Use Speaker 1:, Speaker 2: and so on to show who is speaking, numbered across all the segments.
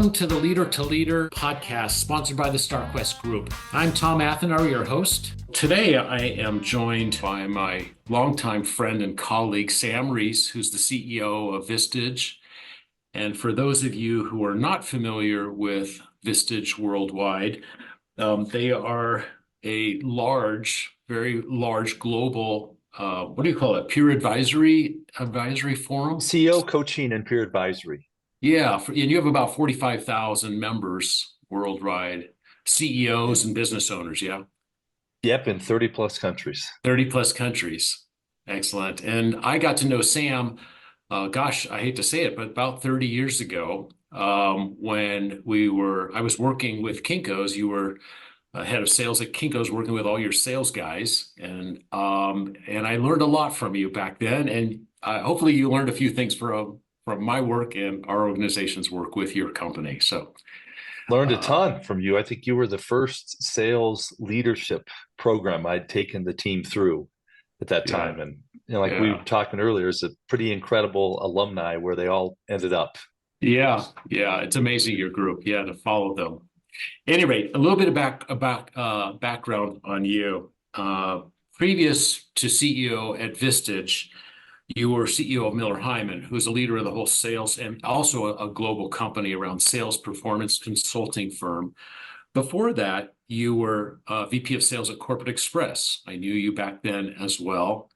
Speaker 1: Welcome to the Leader to Leader podcast, sponsored by the StarQuest Group. I'm Tom Athenauer, your host. Today, I am joined by my longtime friend and colleague, Sam Reese, who's the CEO of Vistage. And for those of you who are not familiar with Vistage Worldwide, they are a very large global, what do you call it? Peer advisory forum?
Speaker 2: CEO coaching and peer advisory.
Speaker 1: Yeah, and you have about 45,000 members worldwide, CEOs and business owners, yeah?
Speaker 2: Yep, in 30 plus countries.
Speaker 1: 30 plus countries. Excellent. And I got to know Sam, I hate to say it, but about 30 years ago, when I was working with Kinko's. You were head of sales at Kinko's, working with all your sales guys. And I learned a lot from you back then. And hopefully you learned a few things from my work and our organization's work with your company. So
Speaker 2: learned a ton from you. I think you were the first sales leadership program I'd taken the team through at that time. And like we were talking earlier, it's a pretty incredible alumni where they all ended up.
Speaker 1: Yeah, it's amazing, your group. Yeah, to follow them. At any rate, a little bit about background on you. Previous to CEO at Vistage, you were CEO of Miller Heiman, who's a leader of the whole sales and also a global company around sales performance consulting firm. Before that, you were VP of sales at Corporate Express. I knew you back then as well.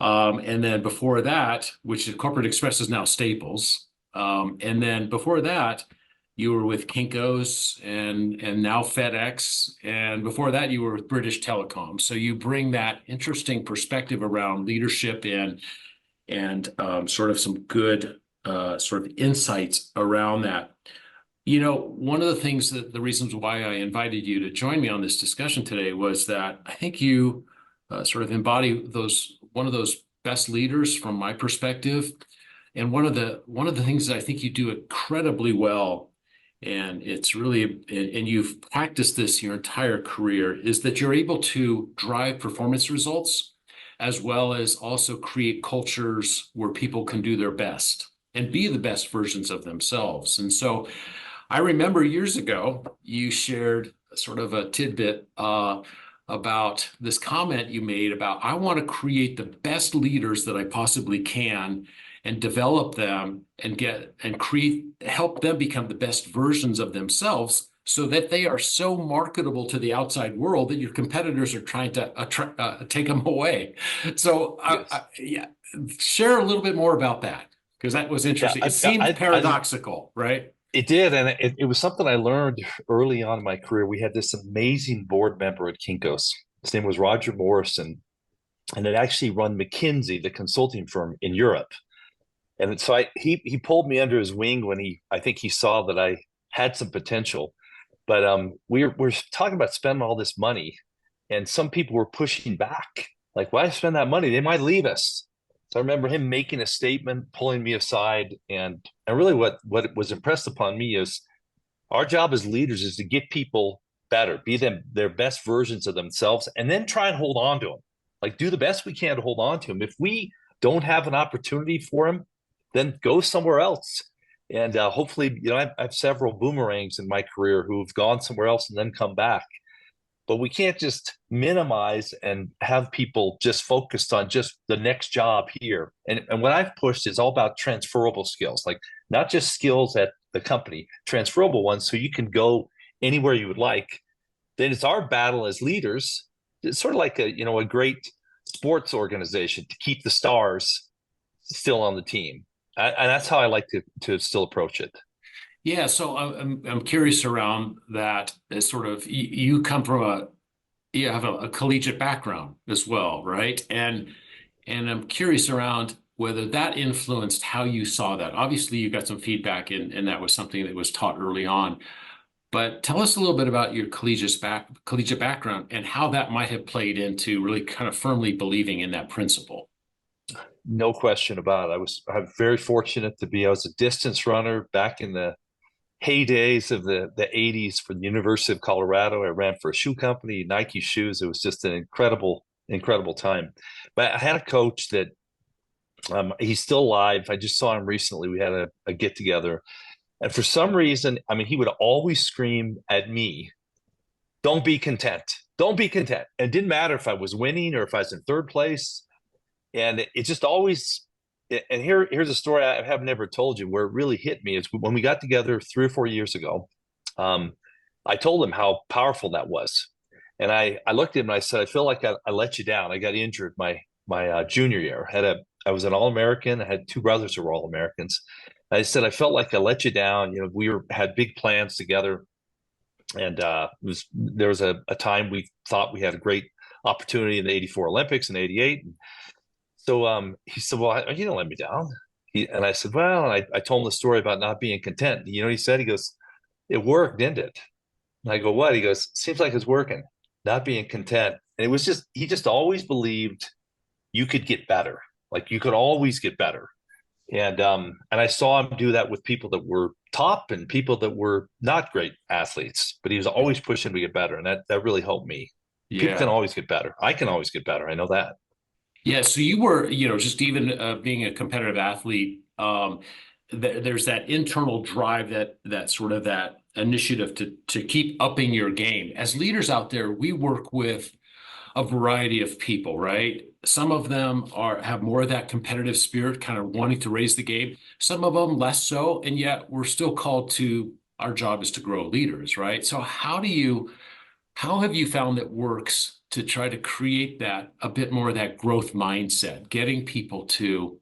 Speaker 1: And then before that, which is Corporate Express is now Staples. And then before that, you were with Kinko's and now FedEx. And before that, you were with British Telecom. So you bring that interesting perspective around leadership and sort of some good sort of insights around that. You know, one of the things the reasons why I invited you to join me on this discussion today was that I think you sort of embody one of those best leaders from my perspective. And one of the things that I think you do incredibly well, and you've practiced this your entire career, is that you're able to drive performance results as well as also create cultures where people can do their best and be the best versions of themselves. And so I remember years ago, you shared sort of a tidbit about this comment you made about, I want to create the best leaders that I possibly can and develop them and help them become the best versions of themselves, so that they are so marketable to the outside world that your competitors are trying to take them away. So
Speaker 2: Yes.
Speaker 1: share a little bit more about that, because that was interesting. It seemed paradoxical, right?
Speaker 2: It did. And it was something I learned early on in my career. We had this amazing board member at Kinko's. His name was Roger Morrison, and it actually run McKinsey, the consulting firm in Europe. And so he pulled me under his wing when I think he saw that I had some potential. But we're talking about spending all this money, and some people were pushing back, like, why spend that money? They might leave us. So I remember him making a statement, pulling me aside, and really what was impressed upon me is our job as leaders is to get people better, be them their best versions of themselves, and then try and hold on to them. Like, do the best we can to hold on to them. If we don't have an opportunity for them, then go somewhere else. And hopefully, I have several boomerangs in my career who've gone somewhere else and then come back. But we can't just minimize and have people just focused on just the next job here. And what I've pushed is all about transferable skills, like not just skills at the company, transferable ones, so you can go anywhere you would like. Then it's our battle as leaders. It's sort of like a great sports organization to keep the stars still on the team. And that's how I like to still approach it.
Speaker 1: Yeah, so I'm curious around that. As sort of you come from you have a collegiate background as well, right? And I'm curious around whether that influenced how you saw that. Obviously, you got some feedback, and that was something that was taught early on. But tell us a little bit about your collegiate background and how that might have played into really kind of firmly believing in that principle.
Speaker 2: No question about it. I'm very fortunate I was a distance runner back in the heydays of the 80s for the University of Colorado. I ran for a shoe company, Nike shoes. It was just an incredible time. But I had a coach that he's still alive. I just saw him recently. We had a get together, And for some reason, I mean, he would always scream at me, don't be content. Don't be content. And it didn't matter if I was winning or if I was in third place. And it just always, and here's a story I have never told you where it really hit me is when we got together 3 or 4 years ago. Um, I told him how powerful that was. And I looked at him and I said, I feel like I let you down. I got injured my junior year. I was an All-American. I had two brothers who were All-Americans. I said, I felt like I let you down. You know, had big plans together. And there was a time we thought we had a great opportunity in the 84 Olympics and 88. So he said, well, you didn't let me down. And I said, well, I told him the story about not being content. You know, he said, he goes, it worked, didn't it? And I go, what? He goes, seems like it's working, not being content. And it was just, he just always believed you could get better. Like you could always get better. And I saw him do that with people that were top and people that were not great athletes, but he was always pushing to get better. And that really helped me. People can
Speaker 1: Yeah.
Speaker 2: always get better. I can always get better. I know that.
Speaker 1: Yeah, so you were, just even being a competitive athlete, there's that internal drive, that sort of that initiative to keep upping your game. As leaders out there, we work with a variety of people, right? Some of them have more of that competitive spirit, kind of wanting to raise the game. Some of them less so, and yet we're still called to, our job is to grow leaders, right? So how have you found it works to try to create that a bit more of that growth mindset, getting people to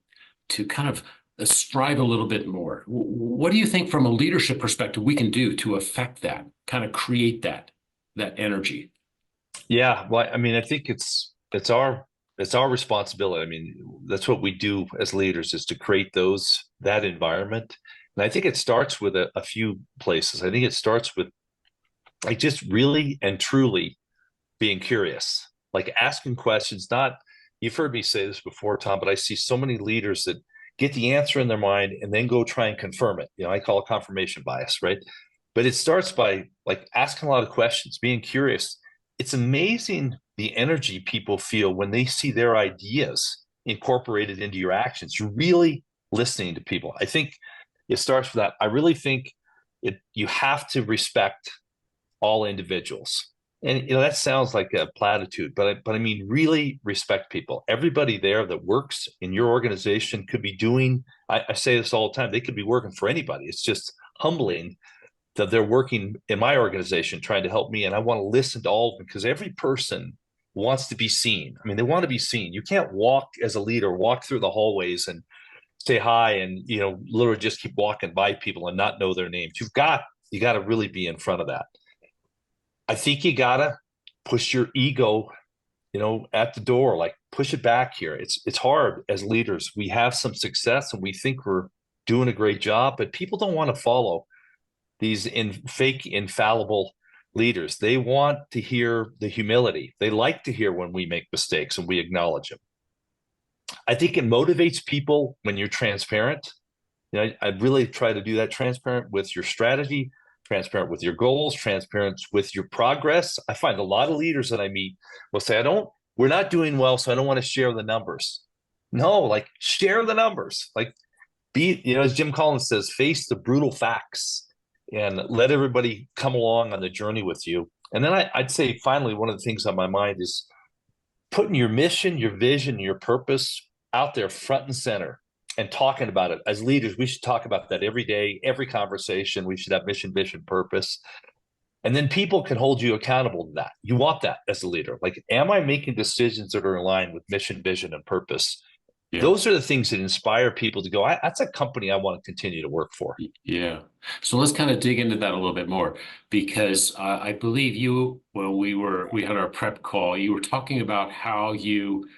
Speaker 1: kind of strive a little bit more? What do you think from a leadership perspective we can do to affect that, kind of create that energy?
Speaker 2: Yeah. Well, I mean, I think it's our responsibility. I mean, that's what we do as leaders is to create that environment. And I think it starts with a few places. I think it starts with like just really and truly being curious, like asking questions. Not, you've heard me say this before, Tom, but I see so many leaders that get the answer in their mind and then go try and confirm it. You know, I call it confirmation bias, right? But it starts by like asking a lot of questions, being curious. It's amazing the energy people feel when they see their ideas incorporated into your actions. You're really listening to people. I think it starts with that. I really think you have to respect all individuals. And you know that sounds like a platitude, but I mean really respect people. Everybody there that works in your organization could be doing. I say this all the time. They could be working for anybody. It's just humbling that they're working in my organization trying to help me, and I want to listen to all of them because every person wants to be seen. I mean, they want to be seen. You can't walk as a leader, walk through the hallways and say hi, and literally just keep walking by people and not know their names. You got to really be in front of that. I think you gotta push your ego, at the door, like push it back here. It's hard as leaders. We have some success and we think we're doing a great job, but people don't want to follow these fake infallible leaders. They want to hear the humility. They like to hear when we make mistakes and we acknowledge them. I think it motivates people when you're transparent. I really try to do that, transparent with your strategy, transparent with your goals, transparent with your progress. I find a lot of leaders that I meet will say, we're not doing well, so I don't want to share the numbers. No, like share the numbers. Like as Jim Collins says, face the brutal facts and let everybody come along on the journey with you. And then I'd say finally, one of the things on my mind is putting your mission, your vision, your purpose out there front and center and talking about it. As leaders, we should talk about that every day, every conversation. We should have mission, vision, purpose. And then people can hold you accountable to that. You want that as a leader. Like, am I making decisions that are in line with mission, vision, and purpose?
Speaker 1: Yeah.
Speaker 2: Those are the things that inspire people to go, that's a company I want to continue to work for.
Speaker 1: Yeah. So let's kind of dig into that a little bit more because I believe when we had our prep call, you were talking about how you,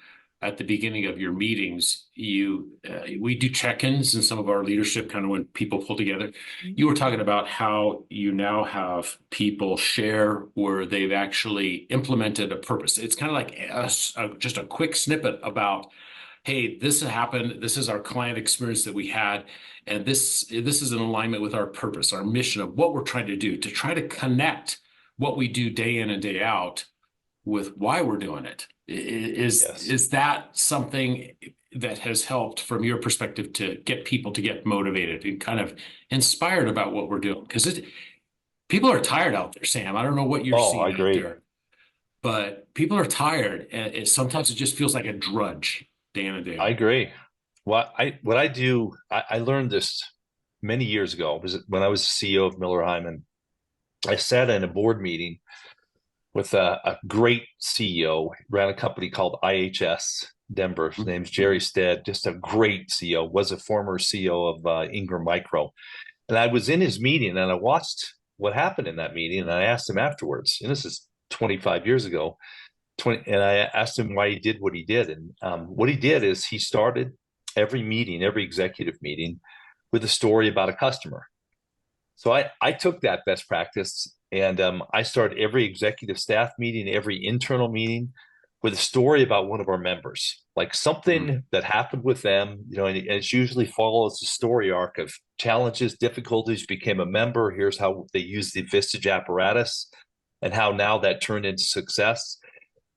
Speaker 1: at the beginning of your meetings, we do check-ins in some of our leadership, kind of when people pull together. You were talking about how you now have people share where they've actually implemented a purpose. It's kind of like just a quick snippet about, hey, this happened. This is our client experience that we had. And this is in alignment with our purpose, our mission of what we're trying to do, to try to connect what we do day in and day out with why we're doing it.
Speaker 2: Yes.
Speaker 1: Is that something that has helped from your perspective to get people to get motivated and kind of inspired about what we're doing? Because people are tired out there, Sam. I don't know what you're
Speaker 2: Oh, I
Speaker 1: seeing out
Speaker 2: agree.
Speaker 1: there, but people are tired, and sometimes it just feels like a drudge day in and day
Speaker 2: I
Speaker 1: out.
Speaker 2: agree. What I do, I learned this many years ago. Was when I was the CEO of Miller Hyman. I sat in a board meeting with a great CEO, ran a company called IHS Denver. His name's Jerry Stead, just a great CEO, was a former CEO of Ingram Micro. And I was in his meeting and I watched what happened in that meeting. And I asked him afterwards, and this is 25 years ago, and I asked him why he did what he did. And what he did is he started every meeting, every executive meeting, with a story about a customer. So I took that best practice and I started every executive staff meeting, every internal meeting with a story about one of our members, like
Speaker 1: Mhm.
Speaker 2: something that happened with them, and it usually follows the story arc of challenges, difficulties, became a member. Here's how they use the Vistage apparatus and how now that turned into success.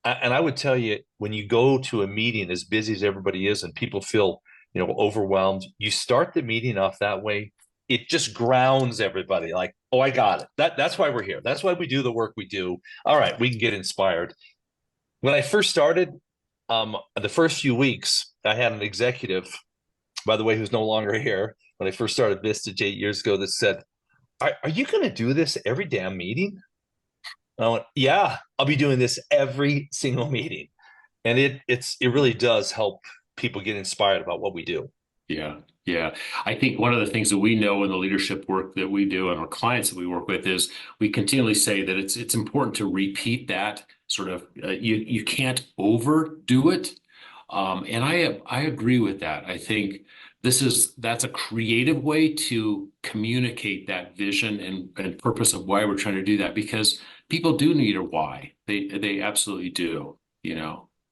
Speaker 2: And I would tell you, when you go to a meeting as busy as everybody is and people feel, overwhelmed, you start the meeting off that way. It just grounds everybody like, oh, I got it. That's why we're here. That's why we do the work we do. All right, we can get inspired. When I first started, the first few weeks, I had an executive, by the way, who's no longer here, when I first started Vistage 8 years ago, that said, are you going to do this every damn meeting? And I went, yeah, I'll be doing this every single meeting. And it really does help people get inspired about what we do.
Speaker 1: Yeah, yeah. I think one of the things that we know in the leadership work that we do and our clients that we work with is we continually say that it's important to repeat that sort of you can't overdo it. And I agree with that. I think that's a creative way to communicate that vision and purpose of why we're trying to do that because people do need a why. They absolutely do,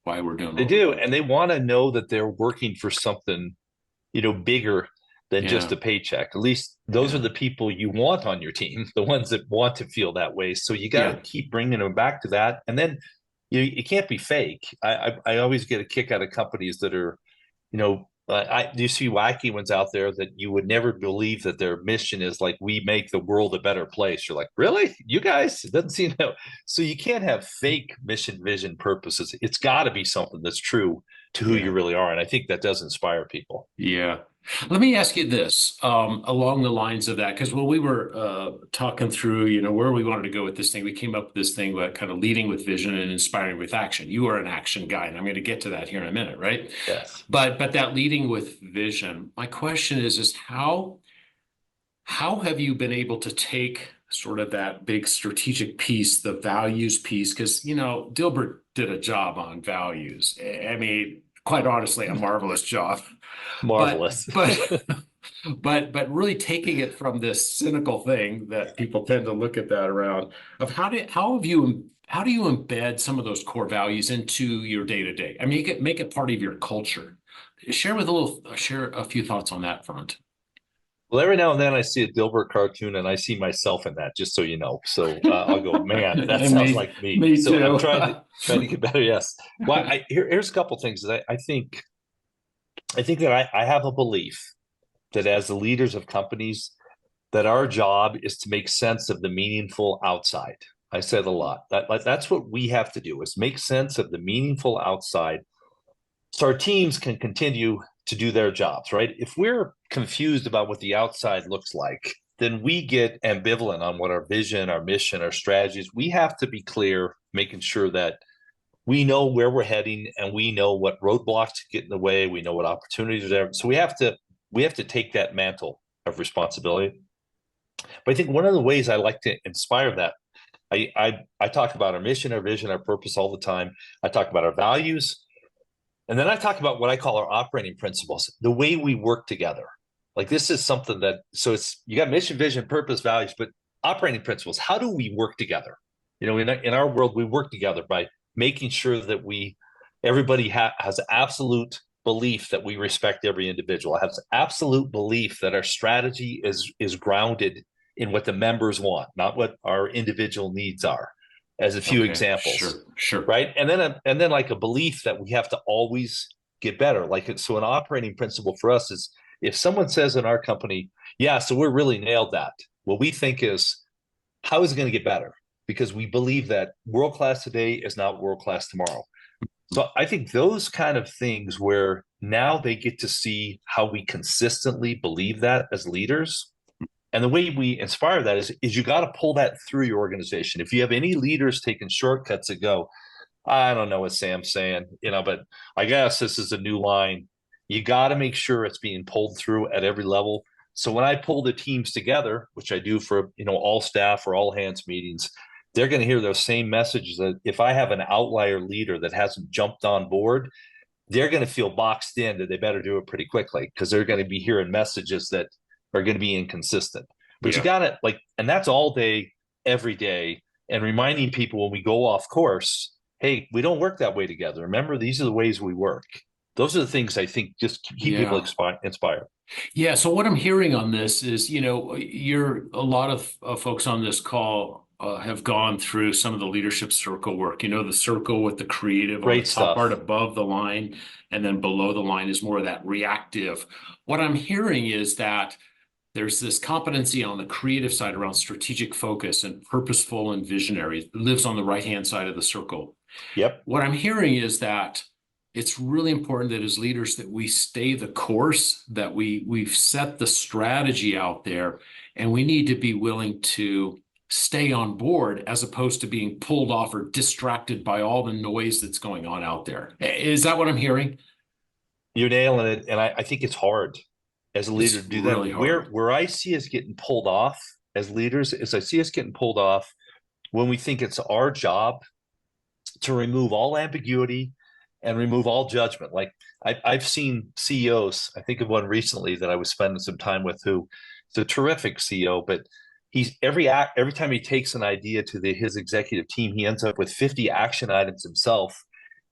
Speaker 1: why we're doing
Speaker 2: They
Speaker 1: what we're
Speaker 2: do,
Speaker 1: doing.
Speaker 2: and they want to know that they're working for something, bigger than just
Speaker 1: Yeah,
Speaker 2: a paycheck. At least those are
Speaker 1: yeah,
Speaker 2: the people you want on your team, the ones that want to feel that way. So you got to
Speaker 1: yeah.
Speaker 2: keep bringing them back to that, and then you can't be fake. I always get a kick out of companies that are, I do see wacky ones out there that you would never believe that their mission is like we make the world a better place. You're like, really, you guys? It doesn't seem that. So you can't have fake mission, vision, purposes. It's got to be something that's true to who you
Speaker 1: Yeah.
Speaker 2: really are, and I think that does inspire people.
Speaker 1: Yeah. Let me ask you this, along the lines of that, because when we were talking through, where we wanted to go with this thing, we came up with this thing about kind of leading with vision and inspiring with action. You are an action guy, and I'm going to get to that here in a minute, right?
Speaker 2: Yes.
Speaker 1: But that leading with vision, my question is how have you been able to take sort of that big strategic piece, the values piece? Because, Dilbert did a job on values. I mean, quite honestly, a marvelous job. But
Speaker 2: Marvelous.
Speaker 1: but but really taking it from this cynical thing that people tend to look at that around of how do you embed some of those core values into your day to day? I mean, make it part of your culture. Share a few thoughts on that front.
Speaker 2: Well, every now and then I see a Dilbert cartoon and I see myself in that, just so you know. So I'll go, man, that
Speaker 1: And
Speaker 2: sounds
Speaker 1: me,
Speaker 2: like me.
Speaker 1: me
Speaker 2: So I'm
Speaker 1: too.
Speaker 2: trying to get better. Yes. Well, here's a couple things that I think that I have a belief that as the leaders of companies, that our job is to make sense of the meaningful outside. I said a lot. That's what we have to do is make sense of the meaningful outside so our teams can continue to do their jobs, right? If we're confused about what the outside looks like, then we get ambivalent on what our vision, our mission, our strategies. We have to be clear, making sure that we know where we're heading and we know what roadblocks get in the way. We know what opportunities are there. So we have to take that mantle of responsibility. But I think one of the ways I like to inspire that, I talk about our mission, our vision, our purpose all the time. I talk about our values, and then I talk about what I call our operating principles, the way we work together. Like this is something that, so it's, you got mission, vision, purpose, values, but operating principles, how do we work together? In our world, we work together by making sure that everybody has absolute belief that we respect every individual, has absolute belief that our strategy is grounded in what the members want, not what our individual needs are, as a few
Speaker 1: Okay,
Speaker 2: examples,
Speaker 1: sure, sure.
Speaker 2: right? And then like a belief that we have to always get better. Like, so an operating principle for us is if someone says in our company, yeah, so we're really nailed that. What we think is, how is it going to get better? Because we believe that world class today is not world class tomorrow. So I think those kind of things where now they get to see how we consistently believe that as leaders. And the way we inspire that is you got to pull that through your organization. If you have any leaders taking shortcuts that go, I don't know what Sam's saying, but I guess this is a new line. You got to make sure it's being pulled through at every level. So when I pull the teams together, which I do for, all staff or all hands meetings, they're going to hear those same messages that if I have an outlier leader that hasn't jumped on board, they're going to feel boxed in that they better do it pretty quickly because they're going to be hearing messages that are going to be inconsistent. But you
Speaker 1: Yeah.
Speaker 2: got to and that's all day, every day, and reminding people when we go off course, hey, we don't work that way together. Remember, these are the ways we work. Those are the things I think just keep people
Speaker 1: Yeah.
Speaker 2: inspired.
Speaker 1: Yeah. So what I'm hearing on this is, a lot of folks on this call have gone through some of the leadership circle work, the circle with the creative on the
Speaker 2: Great
Speaker 1: top part
Speaker 2: stuff.
Speaker 1: above the line, and then below the line is more of that reactive. What I'm hearing is that there's this competency on the creative side around strategic focus and purposeful and visionary. It lives on the right-hand side of the circle.
Speaker 2: Yep.
Speaker 1: What I'm hearing is that it's really important that as leaders that we stay the course, that we've set the strategy out there, and we need to be willing to stay on board as opposed to being pulled off or distracted by all the noise that's going on out there. Is that what I'm hearing?
Speaker 2: You're nailing it. And I think it's hard as a leader
Speaker 1: It's
Speaker 2: to do that.
Speaker 1: really
Speaker 2: Where
Speaker 1: hard.
Speaker 2: where I see us getting pulled off as leaders is I see us getting pulled off when we think it's our job to remove all ambiguity and remove all judgment. Like I've seen CEOs, I think of one recently that I was spending some time with who is a terrific CEO, but he's every time he takes an idea to his executive team, he ends up with 50 action items himself.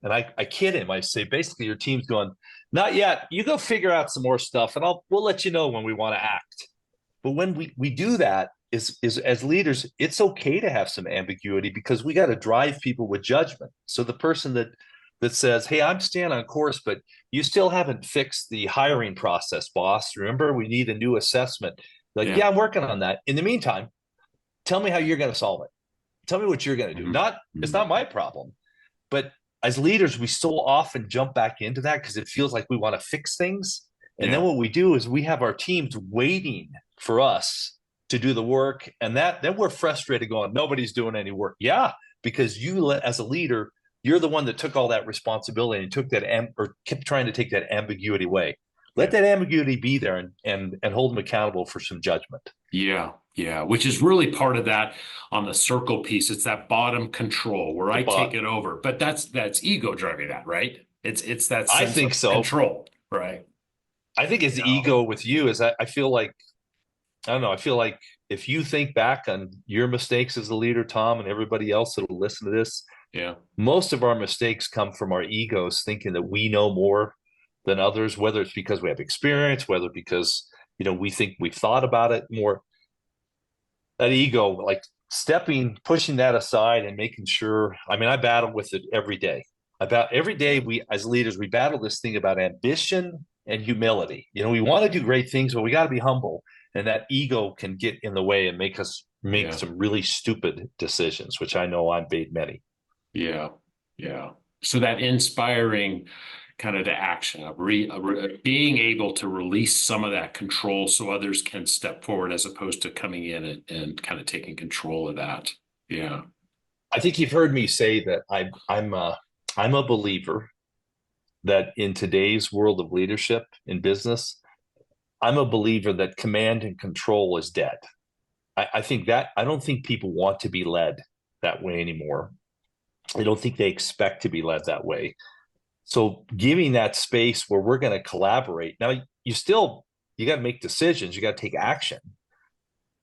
Speaker 2: And I kid him. I say, basically, your team's going, not yet. You go figure out some more stuff, and we'll let you know when we want to act. But when we do that, is as leaders, it's okay to have some ambiguity because we got to drive people with judgment. So the person that says, "Hey, I'm staying on course, but you still haven't fixed the hiring process, boss. Remember, we need a new assessment." Like,
Speaker 1: Yeah.
Speaker 2: yeah, I'm working on that. In the meantime, tell me how you're going to solve it. Tell me what you're going to do.
Speaker 1: Mhm.
Speaker 2: Not It's
Speaker 1: Mhm.
Speaker 2: not my problem. But as leaders, we so often jump back into that because it feels like we want to fix things. And then
Speaker 1: Yeah.
Speaker 2: what we do is we have our teams waiting for us to do the work. And then we're frustrated going, nobody's doing any work. Yeah, because as a leader, you're the one that took all that responsibility and took that or kept trying to take that ambiguity away. Let
Speaker 1: Yeah.
Speaker 2: that ambiguity be there and hold them accountable for some judgment.
Speaker 1: Yeah, yeah, which is really part of that on the circle piece. It's that bottom control where
Speaker 2: The
Speaker 1: I take
Speaker 2: bot.
Speaker 1: it over. But that's ego driving that, right? It's that
Speaker 2: I
Speaker 1: sense
Speaker 2: think
Speaker 1: of
Speaker 2: so.
Speaker 1: control, right?
Speaker 2: I think his
Speaker 1: Yeah,
Speaker 2: ego with you is I feel like I don't know. I feel like if you think back on your mistakes as a leader, Tom, and everybody else that will listen to this,
Speaker 1: yeah,
Speaker 2: most of our mistakes come from our egos thinking that we know more than others, whether it's because we have experience, whether because we think we've thought about it more. That ego, like pushing that aside and making sure. I mean, I battle with it every day. About every day,
Speaker 1: yeah,
Speaker 2: we as leaders, we battle this thing about ambition and humility. We want to do great things, but we got to be humble, and that ego can get in the way and make us make
Speaker 1: yeah,
Speaker 2: some really stupid decisions, which I know I've made many.
Speaker 1: yeah, yeah. So that inspiring kind of the action of being able to release some of that control so others can step forward as opposed to coming in and kind of taking control of that. Yeah,
Speaker 2: I think you've heard me say that I'm a believer that in today's world of leadership in business, I'm a believer that command and control is dead. I think that I don't think people want to be led that way anymore. I don't think they expect to be led that way. So giving that space where we're going to collaborate. Now you got to make decisions, you got to take action.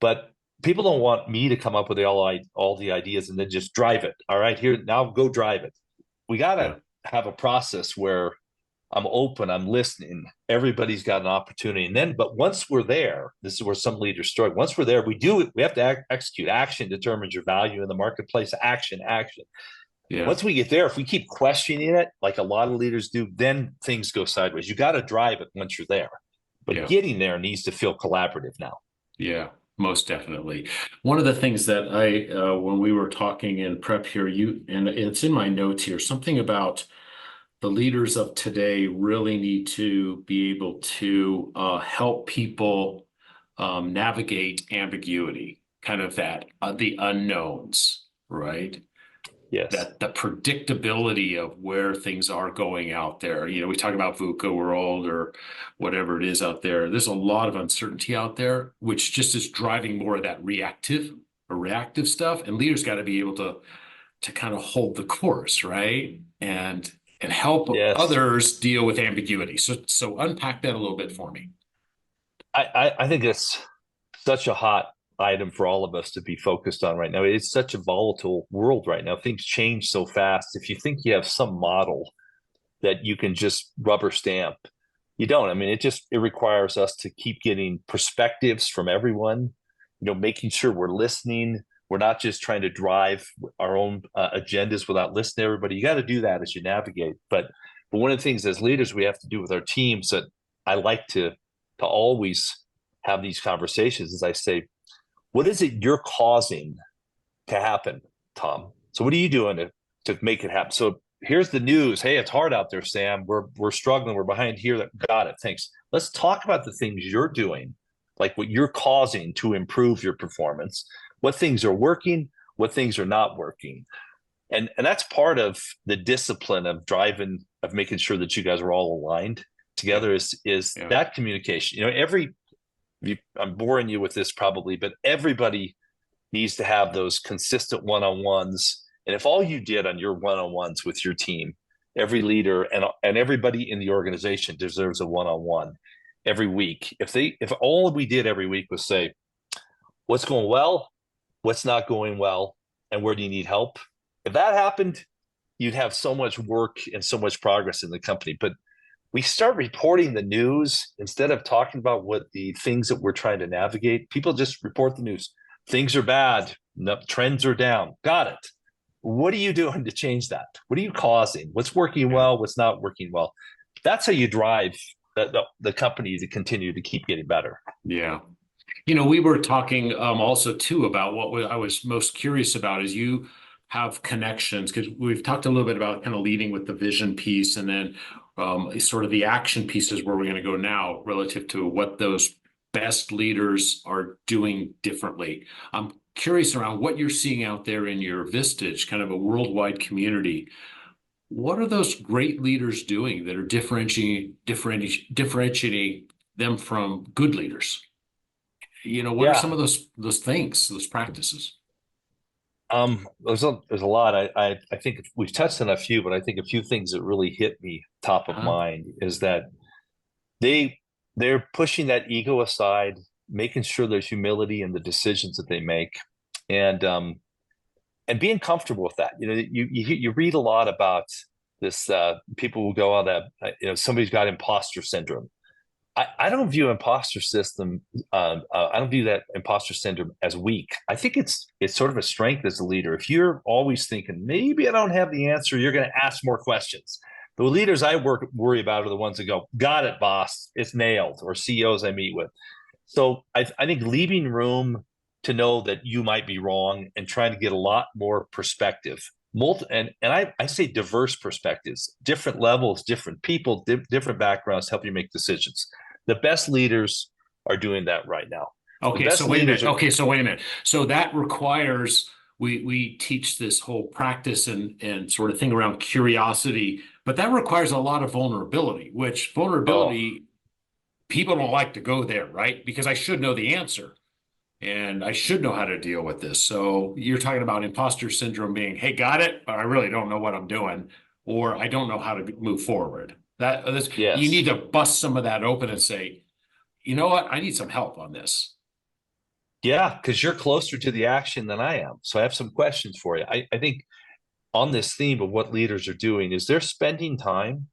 Speaker 2: But people don't want me to come up with all the ideas and then just drive it. All right, here now go drive it. We got
Speaker 1: yeah,
Speaker 2: to have a process where I'm open, I'm listening. Everybody's got an opportunity. And then, but once we're there, this is where some leaders struggle. Once we're there, we have to execute. Action determines your value in the marketplace. Action, action.
Speaker 1: Yeah.
Speaker 2: Once we get there, if we keep questioning it, like a lot of leaders do, then things go sideways. You got to drive it once you're there. But
Speaker 1: Yeah.
Speaker 2: getting there needs to feel collaborative now.
Speaker 1: Yeah, most definitely. One of the things that when we were talking in prep here, and it's in my notes here, something about the leaders of today really need to be able to help people navigate ambiguity, kind of that, the unknowns, right?
Speaker 2: Yes.
Speaker 1: That the predictability of where things are going out there. We talk about VUCA world or whatever it is out there. There's a lot of uncertainty out there, which just is driving more of that reactive stuff. And leaders got to be able to kind of hold the course, right? And help
Speaker 2: Yes.
Speaker 1: others deal with ambiguity. So unpack that a little bit for me.
Speaker 2: I think it's such a hot item for all of us to be focused on right now. It's such a volatile world right now. Things change so fast. If you think you have some model that you can just rubber stamp, you don't. I mean, it requires us to keep getting perspectives from everyone, making sure we're listening. We're not just trying to drive our own agendas without listening to everybody. You got to do that as you navigate. But one of the things as leaders we have to do with our teams that I like to always have these conversations is I say, what is it you're causing to happen, Tom? So what are you doing to make it happen? So here's the news. Hey, it's hard out there, Sam. We're struggling. We're behind here. Got it. Thanks. Let's talk about the things you're doing, like what you're causing to improve your performance, what things are working, what things are not working. And that's part of the discipline of driving, of making sure that you guys are all aligned
Speaker 1: Yeah,
Speaker 2: together is
Speaker 1: yeah,
Speaker 2: that communication. I'm boring you with this probably, but everybody needs to have those consistent one-on-ones. And if all you did on your one-on-ones with your team, every leader and everybody in the organization deserves a one-on-one every week. If all we did every week was say, what's going well, what's not going well, and where do you need help? If that happened, you'd have so much work and so much progress in the company. But we start reporting the news instead of talking about what the things that we're trying to navigate. People just report the news. Things are bad. No, trends are down. Got it. What are you doing to change that? What are you causing? What's working
Speaker 1: yeah,
Speaker 2: well? What's not working well? That's how you drive the company to continue to keep getting better.
Speaker 1: yeah. We were talking also too about I was most curious about is you have connections because we've talked a little bit about kind of leading with the vision piece and then sort of the action pieces where we're going to go now relative to what those best leaders are doing differently. I'm curious around what you're seeing out there in your Vistage, kind of a worldwide community. What are those great leaders doing that are differentiating them from good leaders? What are some
Speaker 2: Yeah.
Speaker 1: of those things, those practices?
Speaker 2: There's a lot. I think we've touched on a few, but I think a few things that really hit me top of
Speaker 1: Huh?
Speaker 2: mind is that they they're pushing that ego aside, making sure there's humility in the decisions that they make, and and being comfortable with that. You read a lot about this. People will go on that. Somebody's got imposter syndrome. I don't view imposter system. I don't view that imposter syndrome as weak. I think it's sort of a strength as a leader. If you're always thinking maybe I don't have the answer, you're going to ask more questions. The leaders I worry about are the ones that go, "Got it, boss. It's nailed." Or CEOs I meet with. So I think leaving room to know that you might be wrong and trying to get a lot more perspective. And I say diverse perspectives, different levels, different people, different backgrounds help you make decisions. The best leaders are doing that right now. The
Speaker 1: Okay, so
Speaker 2: best
Speaker 1: wait a minute.
Speaker 2: leaders are,
Speaker 1: Okay, so wait a minute. So that requires we teach this whole practice and sort of thing around curiosity, but that requires a lot of vulnerability, which
Speaker 2: oh,
Speaker 1: vulnerability people don't like to go there, right? Because I should know the answer and I should know how to deal with this. So you're talking about imposter syndrome being, hey, got it, but I really don't know what I'm doing, or I don't know how to move forward. You
Speaker 2: yes.
Speaker 1: need to bust some of that open and say, you know what? I need some help on this.
Speaker 2: Yeah, because you're closer to the action than I am. So I have some questions for you. I think on this theme of what leaders are doing is they're spending time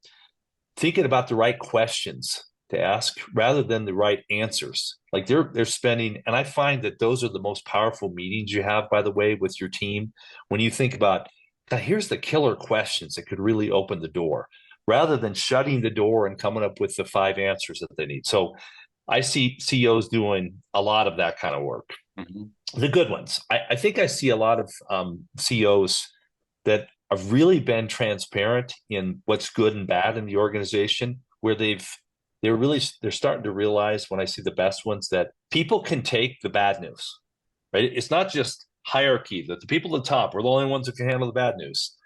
Speaker 2: thinking about the right questions to ask rather than the right answers. Like they're spending, and I find that those are the most powerful meetings you have, by the way, with your team. When you think about now here's the killer questions that could really open the door rather than shutting the door and coming up with the 5 answers that they need. So I see CEOs doing a lot of that kind of work.
Speaker 1: Mhm.
Speaker 2: The good ones. I think I see a lot of CEOs that have really been transparent in what's good and bad in the organization, where they're starting to realize, when I see the best ones, that people can take the bad news, right? It's not just hierarchy that the people at the top are the only ones that can handle the bad news.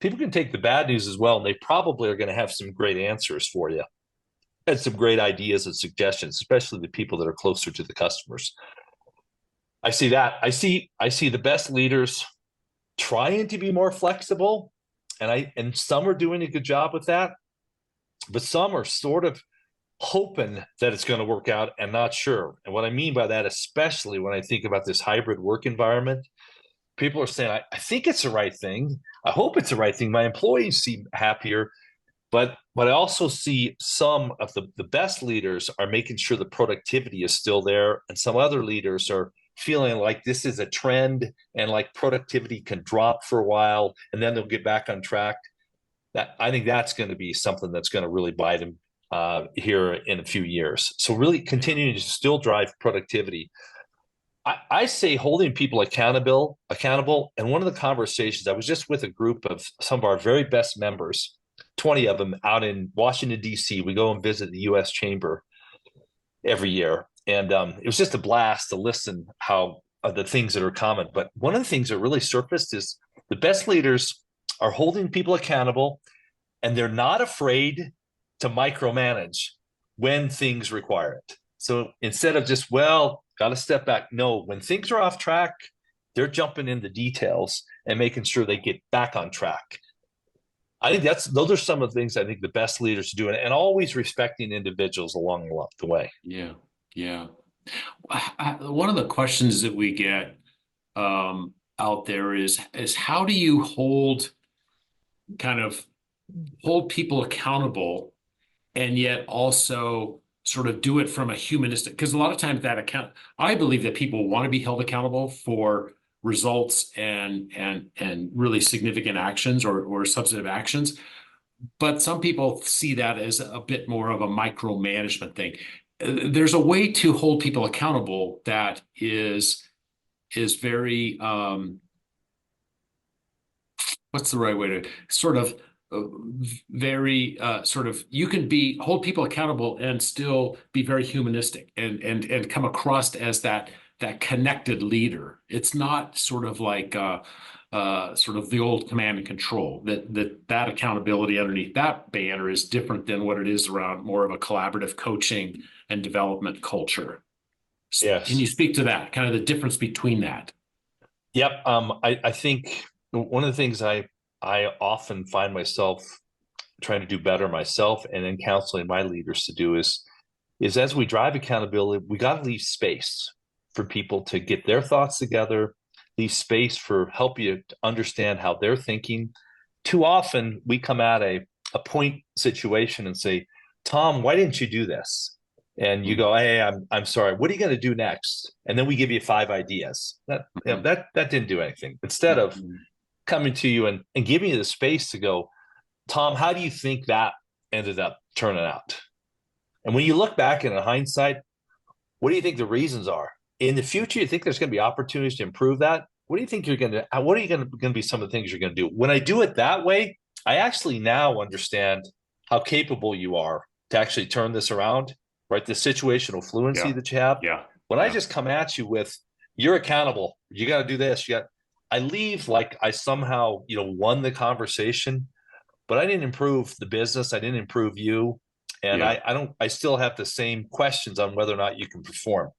Speaker 2: People can take the bad news as well, and they probably are going to have some great answers for you and some great ideas and suggestions, especially the people that are closer to the customers. I see that. I see the best leaders trying to be more flexible, and some are doing a good job with that, but some are sort of hoping that it's going to work out and not sure. And what I mean by that, especially when I think about this hybrid work environment, people are saying, I think it's the right thing. I hope it's the right thing. My employees seem happier. But I also see some of the best leaders are making sure the productivity is still there. And some other leaders are feeling like this is a trend and like productivity can drop for a while and then they'll get back on track. That I think that's going to be something that's going to really bite them here in a few years. So really
Speaker 1: Yeah.
Speaker 2: continuing to still drive productivity. I say holding people accountable. And one of the conversations, I was just with a group of some of our very best members, 20 of them out in Washington, D.C. We go and visit the U.S. Chamber every year. And it was just a blast to listen how the things that are common. But one of the things that really surfaced is the best leaders are holding people accountable, and they're not afraid to micromanage when things require it. So instead of just, well, got to step back. No, when things are off track, they're jumping into details and making sure they get back on track. I think those are some of the things I think the best leaders do, and always respecting individuals along the way.
Speaker 1: Yeah. Yeah. One of the questions that we get out there is how do you kind of hold people accountable and yet also sort of do it from a humanistic, because a lot of times I believe that people want to be held accountable for results and really significant actions or substantive actions. But some people see that as a bit more of a micromanagement thing. There's a way to hold people accountable that is very what's the right way to sort of uh, very sort of you can be hold people accountable and still be very humanistic and come across as that connected leader. It's not sort of like sort of the old command and control. That accountability underneath that banner is different than what it is around more of a collaborative coaching and development culture. Can you
Speaker 2: Yes.
Speaker 1: speak to that, kind of the difference between that?
Speaker 2: Yep. I think one of the things I often find myself trying to do better myself and then counseling my leaders to do is as we drive accountability, we got to leave space for people to get their thoughts together, leave space for help you to understand how they're thinking. Too often we come at a point situation and say, Tom, why didn't you do this? And you go, hey, I'm sorry. What are you going to do next? And then we give you 5 ideas.
Speaker 1: Mhm.
Speaker 2: That didn't do anything. Instead of
Speaker 1: Mhm.
Speaker 2: coming to you and giving you the space to go, Tom, how do you think that ended up turning out? And when you look back in hindsight, what do you think the reasons are? In the future, you think there's going to be opportunities to improve that? What do you think you're going to, what are you going to be some of the things you're going to do? When I do it that way, I actually now understand how capable you are to actually turn this around, right? The situational fluency
Speaker 1: Yeah,
Speaker 2: that you have.
Speaker 1: yeah,
Speaker 2: When I
Speaker 1: yeah,
Speaker 2: just come at you with, you're accountable, you got to do this, I leave like I somehow, won the conversation, but I didn't improve the business. I didn't improve you. And
Speaker 1: yeah,
Speaker 2: I still have the same questions on whether or not you can perform.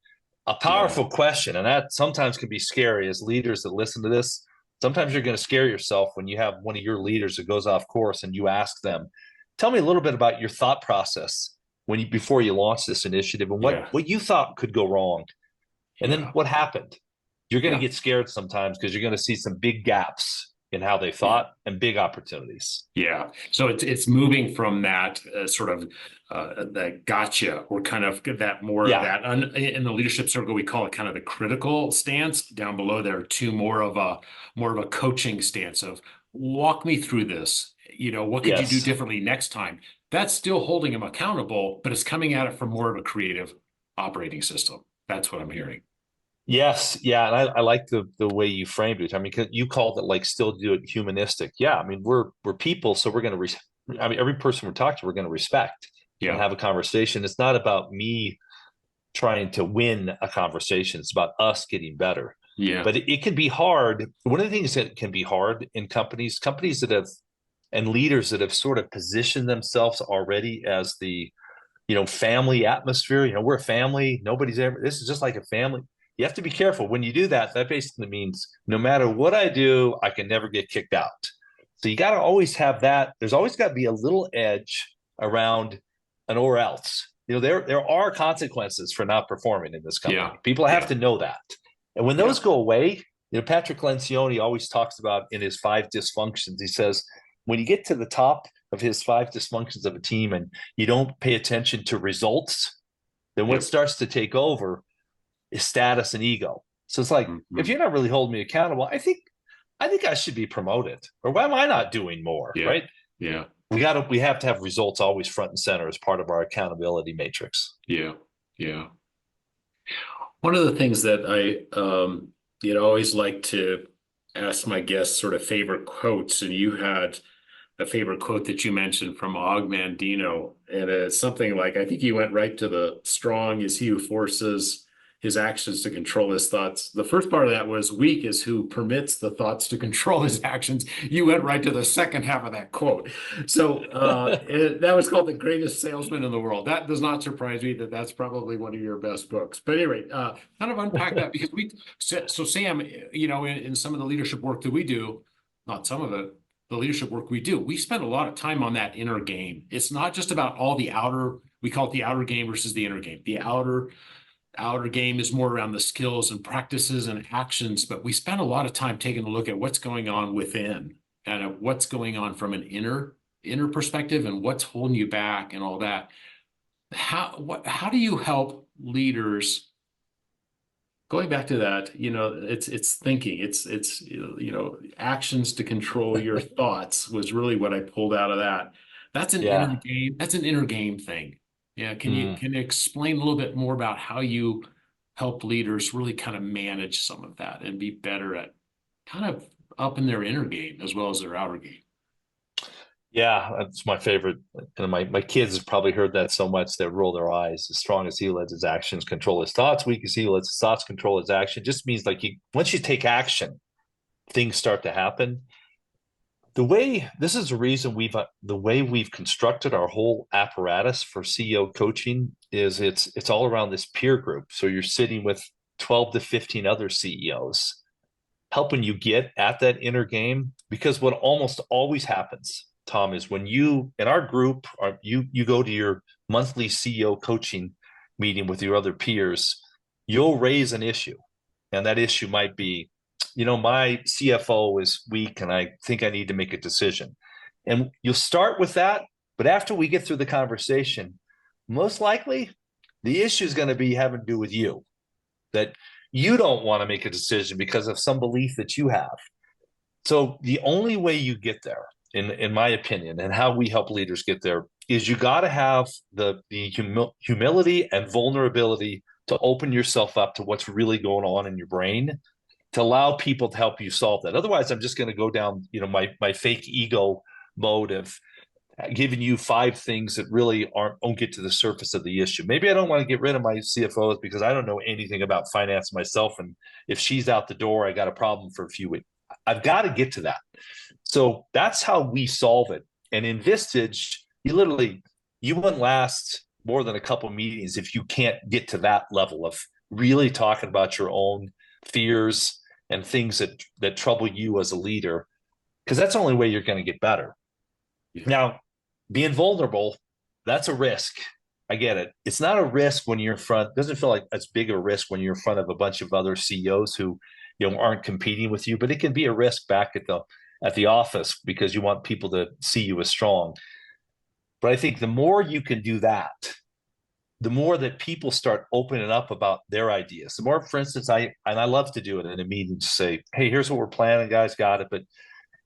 Speaker 2: A
Speaker 1: yeah,
Speaker 2: powerful question. And that sometimes can be scary as leaders that listen to this. Sometimes you're going to scare yourself when you have one of your leaders that goes off course and you ask them, tell me a little bit about your thought process before you launch this initiative and
Speaker 1: yeah,
Speaker 2: what you thought could go wrong. And then
Speaker 1: yeah,
Speaker 2: what happened? You're going to
Speaker 1: yeah,
Speaker 2: get scared sometimes because you're going to see some big gaps in how they
Speaker 1: yeah.
Speaker 2: thought and big opportunities.
Speaker 1: Yeah. So it's moving from that sort of that gotcha or kind of that more of
Speaker 2: Yeah.
Speaker 1: that in the leadership circle we call it kind of the critical stance. Down below there to more of a coaching stance of walk me through this. What could you do
Speaker 2: Yes.
Speaker 1: differently next time? That's still holding them accountable, but it's coming at it from more of a creative operating system. That's what I'm hearing.
Speaker 2: Yes, yeah, and I like the way you framed it. I mean, 'cause you called it like still do it humanistic. Yeah, I mean we're people, so we're going to. I mean, every person we're talking to, we're going to respect and
Speaker 1: Yeah,
Speaker 2: have a conversation. It's not about me trying to win a conversation. It's about us getting better.
Speaker 1: yeah,
Speaker 2: But it can be hard. One of the things that can be hard in companies that have and leaders that have sort of positioned themselves already as the family atmosphere. We're a family. Nobody's ever, this is just like a family. You have to be careful when you do that. That basically means no matter what I do, I can never get kicked out. So you got to always have that. There's always got to be a little edge around an or else. There are consequences for not performing in this
Speaker 1: yeah,
Speaker 2: company. People have
Speaker 1: yeah,
Speaker 2: to know that. And when
Speaker 1: yeah,
Speaker 2: those go away, Patrick Lencioni always talks about in his 5 dysfunctions, he says, when you get to the top of his 5 dysfunctions of a team and you don't pay attention to results, then what
Speaker 1: yep.
Speaker 2: starts to take over is status and ego. So it's like, if
Speaker 1: Mhm.
Speaker 2: you're not really holding me accountable, I think I should be promoted. Or why am I not doing more?
Speaker 1: Yeah,
Speaker 2: Right?
Speaker 1: yeah,
Speaker 2: We have to have results always front and center as part of our accountability matrix.
Speaker 1: yeah, yeah. One of the things that always like to ask my guests sort of favorite quotes, and you had a favorite quote that you mentioned from Og Mandino, and it's something like, I think he went right to the strong is he who forces his actions to control his thoughts. The first part of that was weak is who permits the thoughts to control his actions. You went right to the second half of that quote. So that was called The Greatest Salesman in the World. That does not surprise me that that's probably one of your best books. But anyway, kind of unpack that because so Sam, in some of the leadership work that we do, not some of it, the leadership work we do, we spend a lot of time on that inner game. It's not just about all the outer, we call it the outer game versus the inner game. The outer game is more around the skills and practices and actions, but we spend a lot of time taking a look at what's going on within and what's going on from an inner perspective and what's holding you back and all that. How do you help leaders going back to that, it's thinking, it's actions to control your thoughts was really what I pulled out of that. That's an inner
Speaker 2: Yeah.
Speaker 1: game. That's an inner game thing. Yeah, can you
Speaker 2: Mm.
Speaker 1: can you explain a little bit more about how you help leaders really kind of manage some of that and be better at kind of up in their inner game as well as their outer game?
Speaker 2: Yeah, that's my favorite. And my kids have probably heard that so much they roll their eyes. As strong as he lets his actions control his thoughts, weak as he lets his thoughts control his action. Just means like once you take action, things start to happen. This is the reason the way we've constructed our whole apparatus for CEO coaching is it's all around this peer group. So you're sitting with 12 to 15 other CEOs helping you get at that inner game, because what almost always happens, Tom, is when you in our group or you go to your monthly CEO coaching meeting with your other peers, you'll raise an issue. And that issue might be, my CFO is weak and I think I need to make a decision. And you'll start with that, but after we get through the conversation, most likely the issue is going to be having to do with you, that you don't want to make a decision because of some belief that you have. So the only way you get there, in my opinion, and how we help leaders get there, is you got to have the humility and vulnerability to open yourself up to what's really going on in your brain, to allow people to help you solve that. Otherwise, I'm just going to go down, my fake ego mode of giving you 5 things that really don't get to the surface of the issue. Maybe I don't want to get rid of my CFOs because I don't know anything about finance myself, and if she's out the door, I got a problem for a few weeks. I've got to get to that. So that's how we solve it. And in Vistage, you wouldn't last more than a couple of meetings if you can't get to that level of really talking about your own fears and things that trouble you as a leader, because that's the only way you're going to get better.
Speaker 1: Yeah.
Speaker 2: Now, being vulnerable, that's a risk. I get it. It's not a risk when you're in front. It doesn't feel like as big a risk when you're in front of a bunch of other CEOs who, aren't competing with you, but it can be a risk back at the office because you want people to see you as strong. But I think the more you can do that, the more that people start opening up about their ideas. The more, for instance, I love to do it in a meeting to say, hey, here's what we're planning, guys, got it. But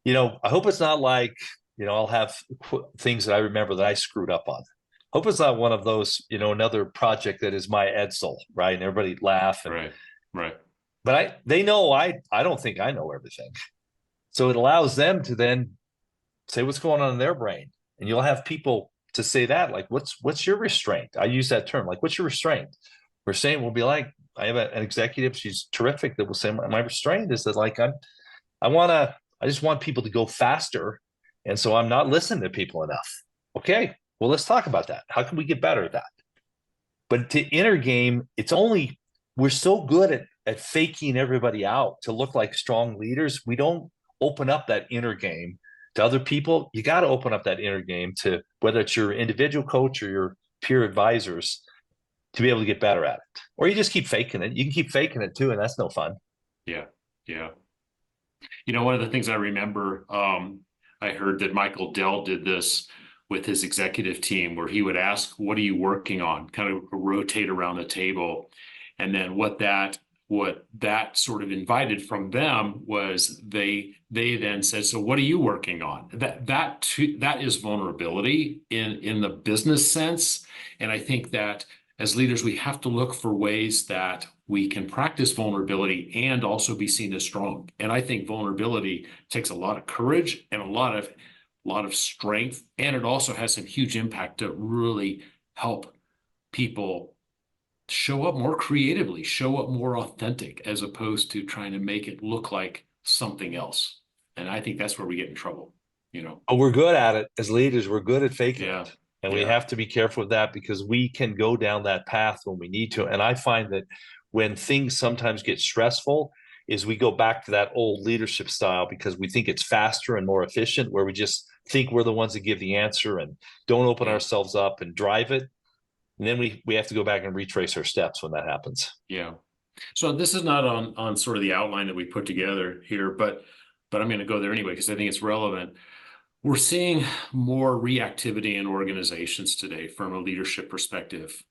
Speaker 2: I hope it's not like, I'll have things that I remember that I screwed up on. Hope it's not one of those, another project that is my Edsel, right? And everybody laugh.
Speaker 1: Right. Right.
Speaker 2: But they know I don't think I know everything. So it allows them to then say what's going on in their brain. And you'll have people to say that, like, what's your restraint? I use that term, like, what's your restraint? Restraint will be like, I have an executive, she's terrific, that will say, my restraint is that, like, I just want people to go faster. And so I'm not listening to people enough. Okay, well, let's talk about that. How can we get better at that? But to inner game, we're so good at faking everybody out to look like strong leaders. We don't open up that inner game to other people. You got to open up that inner game to whether it's your individual coach or your peer advisors to be able to get better at it. Or you just keep faking it. You can keep faking it too, and that's no fun.
Speaker 1: Yeah. Yeah. One of the things I remember, I heard that Michael Dell did this with his executive team, where he would ask, "What are you working on?" Kind of rotate around the table, and then what that sort of invited from them was they then said, "So what are you working on?" That is vulnerability in the business sense, and I think that as leaders, we have to look for ways that we can practice vulnerability and also be seen as strong. And I think vulnerability takes a lot of courage and a lot of strength, and it also has some huge impact to really help people show up more creatively, show up more authentic, as opposed to trying to make it look like something else. And I think that's where we get in trouble.
Speaker 2: But we're good at it as leaders. We're good at faking
Speaker 1: Yeah.
Speaker 2: it. And we
Speaker 1: Yeah.
Speaker 2: have to be careful with that because we can go down that path when we need to. And I find that when things sometimes get stressful, is we go back to that old leadership style because we think it's faster and more efficient, where we just think we're the ones that give the answer and don't open
Speaker 1: Yeah.
Speaker 2: ourselves up and drive it. And then we have to go back and retrace our steps when that happens.
Speaker 1: Yeah. So this is not on sort of the outline that we put together here, but I'm going to go there anyway because I think it's relevant. We're seeing more reactivity in organizations today from a leadership perspective,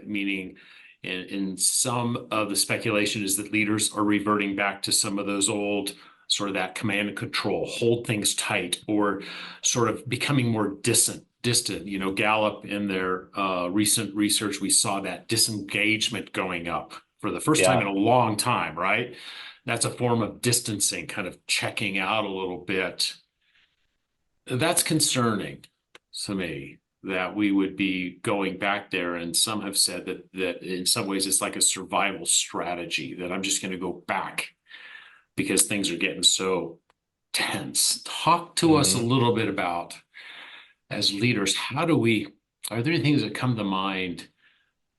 Speaker 1: meaning in some of the speculation is that leaders are reverting back to some of those old sort of that command and control, hold things tight, or sort of becoming more distant. Gallup in their recent research, we saw that disengagement going up for the first time in
Speaker 2: Yeah.
Speaker 1: a long time, right? That's a form of distancing, kind of checking out a little bit. That's concerning to me that we would be going back there. And some have said that in some ways it's like a survival strategy, that I'm just going to go back because things are getting so tense. Talk to us a
Speaker 2: Mm-hmm.
Speaker 1: little bit about, as leaders, are there any things that come to mind,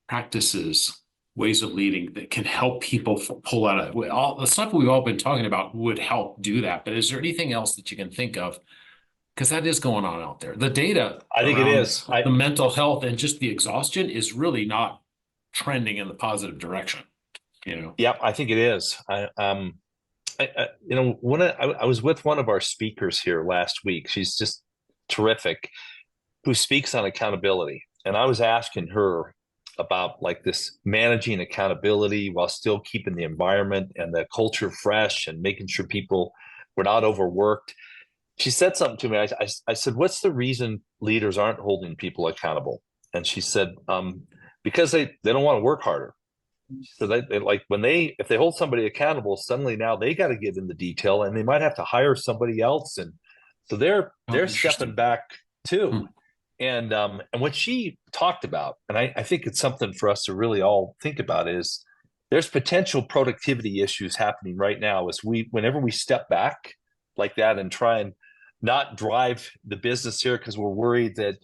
Speaker 1: practices, ways of leading that can help people pull out of all the stuff we've all been talking about would help do that. But is there anything else that you can think of? Because that is going on out there. The data
Speaker 2: I think it
Speaker 1: around
Speaker 2: is.
Speaker 1: the mental health and just the exhaustion is really not trending in the positive direction.
Speaker 2: Yep, I think it is. I was with one of our speakers here last week. She's just terrific, who speaks on accountability. And I was asking her about like this managing accountability while still keeping the environment and the culture fresh and making sure people were not overworked. She said something to me. I said, "What's the reason leaders aren't holding people accountable?" And she said, "Because they don't want to work harder." So they like if they hold somebody accountable, suddenly now they got to get in the detail and they might have to hire somebody else, and so
Speaker 1: Oh,
Speaker 2: they're stepping
Speaker 1: interesting.
Speaker 2: back too.
Speaker 1: Hmm.
Speaker 2: And what she talked about, and I think it's something for us to really all think about, is there's potential productivity issues happening right now as whenever we step back like that and try and not drive the business here because we're worried that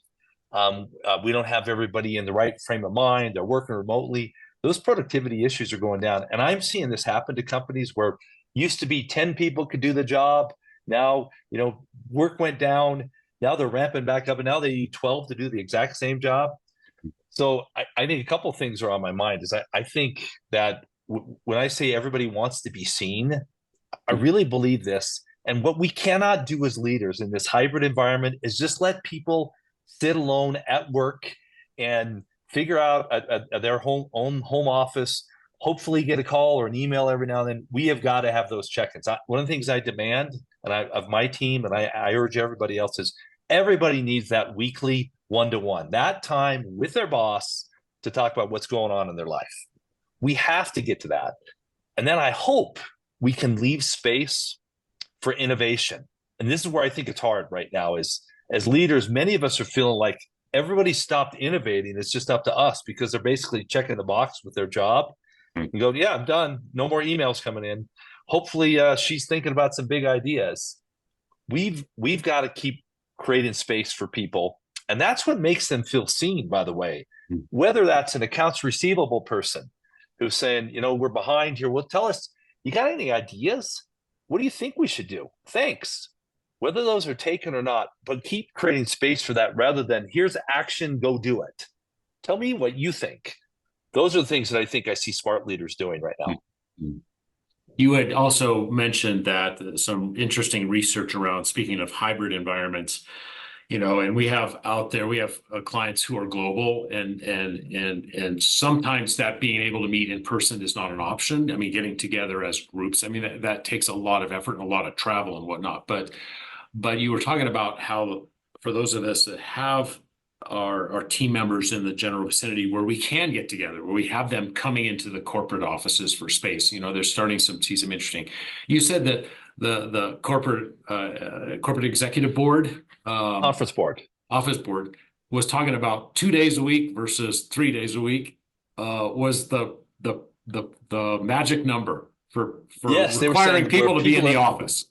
Speaker 2: we don't have everybody in the right frame of mind, they're working remotely. Those productivity issues are going down. And I'm seeing this happen to companies where used to be 10 people could do the job. Now, work went down. Now they're ramping back up and now they need 12 to do the exact same job. So I think a couple of things are on my mind is I think that when I say everybody wants to be seen, I really believe this. And what we cannot do as leaders in this hybrid environment is just let people sit alone at work and figure out at their own home office hopefully get a call or an email every now and then. We have got to have those check-ins. One of the things I demand of my team, and I urge everybody else, is everybody needs that weekly one-to-one, that time with their boss to talk about what's going on in their life. We have to get to that. And then I hope we can leave space for innovation. And this is where I think it's hard right now is as leaders, many of us are feeling like everybody stopped innovating. It's just up to us because they're basically checking the box with their job and go, yeah, I'm done. No more emails coming in. Hopefully she's thinking about some big ideas. We've got to keep creating space for people. And that's what makes them feel seen, by the way, whether that's an accounts receivable person who's saying, we're behind here. Well, tell us, you got any ideas? What do you think we should do? Thanks. Whether those are taken or not, but keep creating space for that rather than here's action, go do it. Tell me what you think. Those are the things that I think I see smart leaders doing right now.
Speaker 1: You had also mentioned that some interesting research around, speaking of hybrid environments, and we have clients who are global and sometimes that being able to meet in person is not an option. I mean, getting together as groups, I mean, that takes a lot of effort and a lot of travel and whatnot. But you were talking about how for those of us that have our team members in the general vicinity where we can get together, where we have them coming into the corporate offices for space, they're starting to see some interesting. You said that the corporate executive board,
Speaker 2: office board
Speaker 1: was talking about 2 days a week versus 3 days a week, was the magic number for
Speaker 2: yes,
Speaker 1: requiring people to be in the office.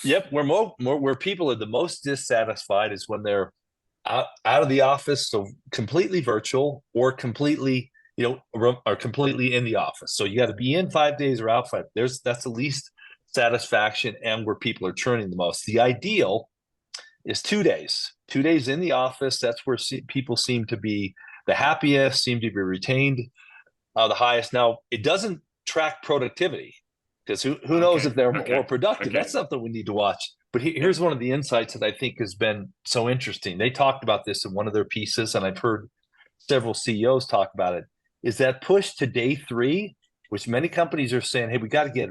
Speaker 2: Yep, where people are the most dissatisfied is when they're out of the office, so completely virtual or completely, or completely in the office. So you got to be in 5 days or out 5. That's the least satisfaction and where people are churning the most. The ideal is 2 days. 2 days in the office. That's where people seem to be the happiest, seem to be retained the highest. Now, it doesn't track productivity because who knows if they're more productive. That's something we need to watch. But here's one of the insights that I think has been so interesting. They talked about this in one of their pieces, and I've heard several CEOs talk about it, is that push to day 3, which many companies are saying, hey, we got to get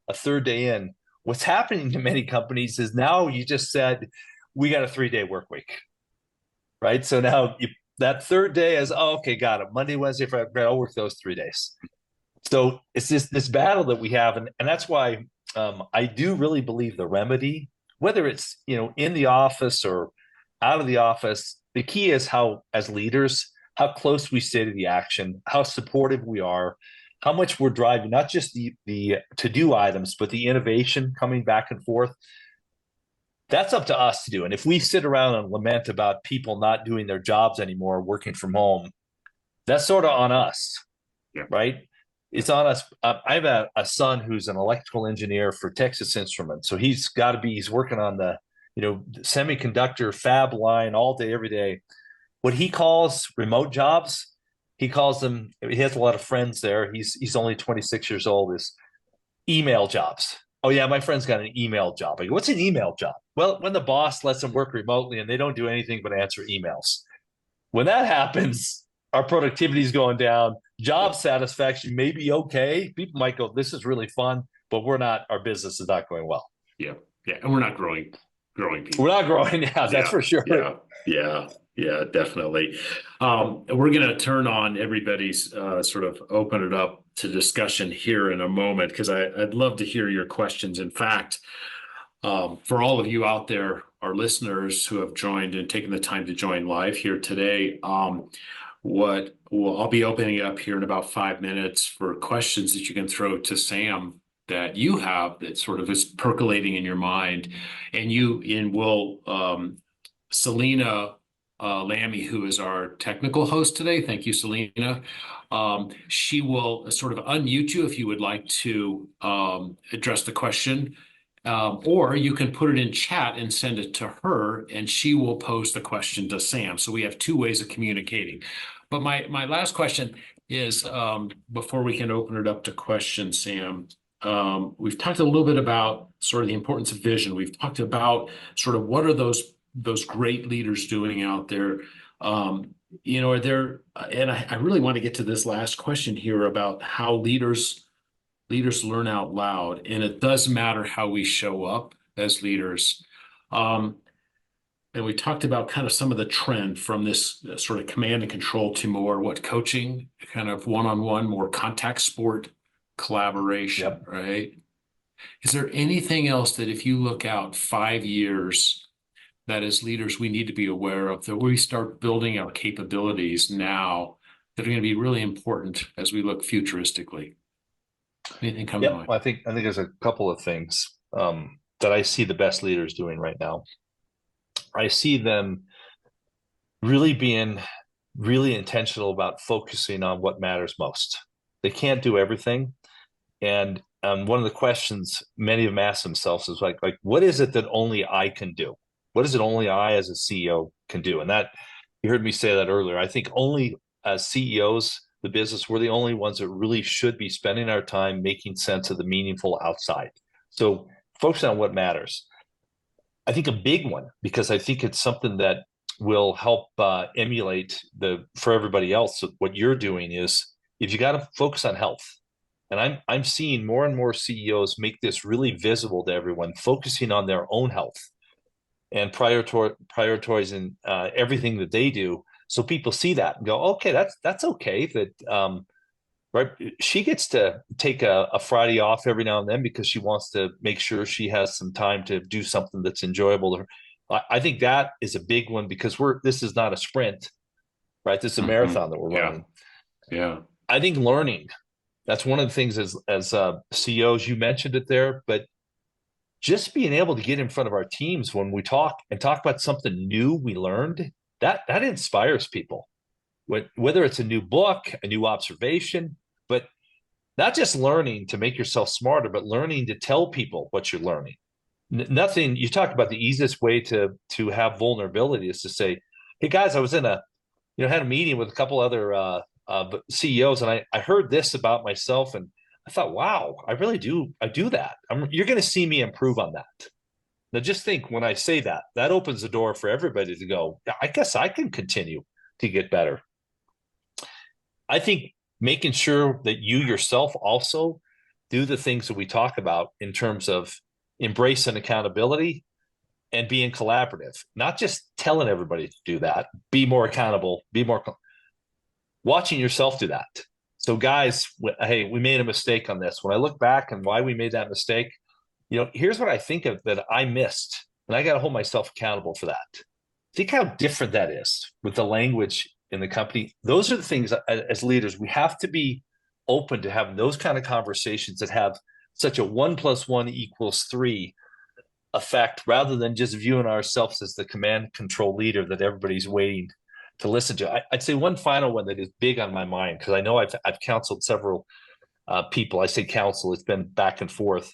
Speaker 2: a third day in. What's happening to many companies is now you just said, we got a 3-day work week, right? So now that third day is, okay, got it. Monday, Wednesday, Friday, I'll work those 3 days. So it's this battle that we have. And that's why I do really believe the remedy, whether it's, in the office or out of the office, the key is how, as leaders, how close we stay to the action, how supportive we are, how much we're driving, not just the to-do items, but the innovation coming back and forth. That's up to us to do. And if we sit around and lament about people not doing their jobs anymore, working from home, that's sort of on us, right? It's on us. I have a son who's an electrical engineer for Texas Instruments. So he's working on the, semiconductor fab line all day, every day. What he calls remote jobs, he calls them, he has a lot of friends there. He's only 26 years old, is email jobs. Oh yeah, my friend's got an email job. I go, what's an email job? Well, when the boss lets them work remotely and they don't do anything but answer emails. When that happens, our productivity is going down. Job satisfaction may be okay. People might go, this is really fun, but our business is not going well.
Speaker 1: Yeah. And we're not growing people.
Speaker 2: We're not growing. Yeah, that's for sure.
Speaker 1: Yeah, definitely. We're going to turn on everybody's sort of open it up to discussion here in a moment, because I'd love to hear your questions. In fact, for all of you out there, our listeners who have joined and taken the time to join live here today, I'll be opening up here in about 5 minutes for questions that you can throw to Sam that you have that sort of is percolating in your mind. And Selena Lammy, who is our technical host today. Thank you, Selena. She will sort of unmute you if you would like to address the question, or you can put it in chat and send it to her, and she will pose the question to Sam. So we have 2 ways of communicating. But my last question is, before we can open it up to questions, Sam, we've talked a little bit about sort of the importance of vision. We've talked about sort of what are those great leaders doing out there. are there, and I really want to get to this last question here about how leaders learn out loud, and it does matter how we show up as leaders. Um, and we talked about kind of some of the trend from this sort of command and control to more what coaching, kind of one-on-one, more contact sport collaboration,
Speaker 2: Yep.
Speaker 1: right? Is there anything else that if you look out 5 years, that as leaders we need to be aware of, that we start building our capabilities now that are going to be really important as we look futuristically? Anything come to
Speaker 2: Yep.
Speaker 1: mind?
Speaker 2: I think there's a couple of things that I see the best leaders doing right now. I see them really being really intentional about focusing on what matters most. They can't do everything. And one of the questions many of them ask themselves is like, what is it that only I can do? What is it only I as a CEO can do? And that, you heard me say that earlier. I think only as CEOs, the business, we're the only ones that really should be spending our time making sense of the meaningful outside. So focus on what matters. I think a big one, because I think it's something that will help emulate the for everybody else. So what you're doing is if you got to focus on health, and I'm seeing more and more CEOs make this really visible to everyone, focusing on their own health and prioritizing everything that they do, so people see that and go, okay, that's okay. That right, she gets to take a Friday off every now and then because she wants to make sure she has some time to do something that's enjoyable to her. I think that is a big one because this is not a sprint, right? This is a
Speaker 1: Mhm.
Speaker 2: marathon that we're
Speaker 1: Yeah,
Speaker 2: running.
Speaker 1: yeah,
Speaker 2: I think learning, that's one of the things as CEOs, you mentioned it there, but just being able to get in front of our teams when we talk and talk about something new we learned, that inspires people. Whether it's a new book, a new observation, but not just learning to make yourself smarter, but learning to tell people what you're learning. Nothing. You talked about the easiest way to have vulnerability is to say, "Hey guys, I was in a had a meeting with a couple other CEOs, and I heard this about myself, and I thought, wow, I really do. I do that. You're going to see me improve on that. Now, just think when I say that, that opens the door for everybody to go, I guess I can continue to get better. I think making sure that you yourself also do the things that we talk about in terms of embracing accountability and being collaborative, not just telling everybody to do that, be more accountable, be more watching yourself do that. So, guys, hey, we made a mistake on this. When I look back and why we made that mistake, here's what I think of that I missed, and I got to hold myself accountable for that. Think how different that is with the language in the company. Those are the things as leaders we have to be open to having those kind of conversations that have such a 1+1=3 effect rather than just viewing ourselves as the command control leader that everybody's waiting to listen to. I'd say one final one that is big on my mind because I know I've counseled several people. I say counsel; it's been back and forth.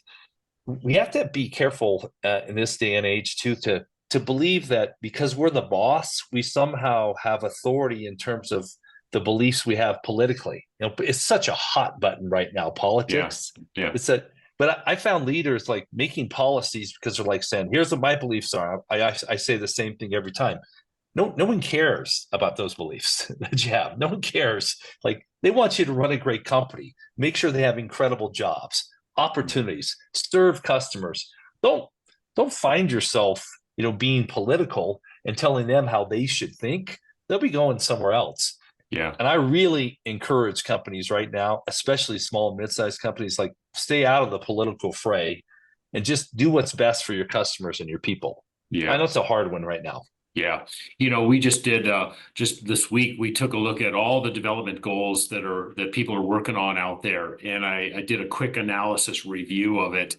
Speaker 2: We have to be careful in this day and age too to believe that because we're the boss, we somehow have authority in terms of the beliefs we have politically. It's such a hot button right now,
Speaker 1: yeah,
Speaker 2: politics.
Speaker 1: yeah,
Speaker 2: It's that, but I found leaders like making policies because they're like saying, "Here's what my beliefs are." I say the same thing every time. No one cares about those beliefs that you have. No one cares. Like they want you to run a great company, make sure they have incredible jobs, opportunities, serve customers. Don't don't find yourself, being political and telling them how they should think. They'll be going somewhere else.
Speaker 1: yeah.
Speaker 2: And I really encourage companies right now, especially small and mid-sized companies, like stay out of the political fray and just do what's best for your customers and your people. I
Speaker 1: Yeah.
Speaker 2: know it's a hard one right now.
Speaker 1: Yeah. We just did just this week, we took a look at all the development goals that people are working on out there. And I did a quick analysis review of it.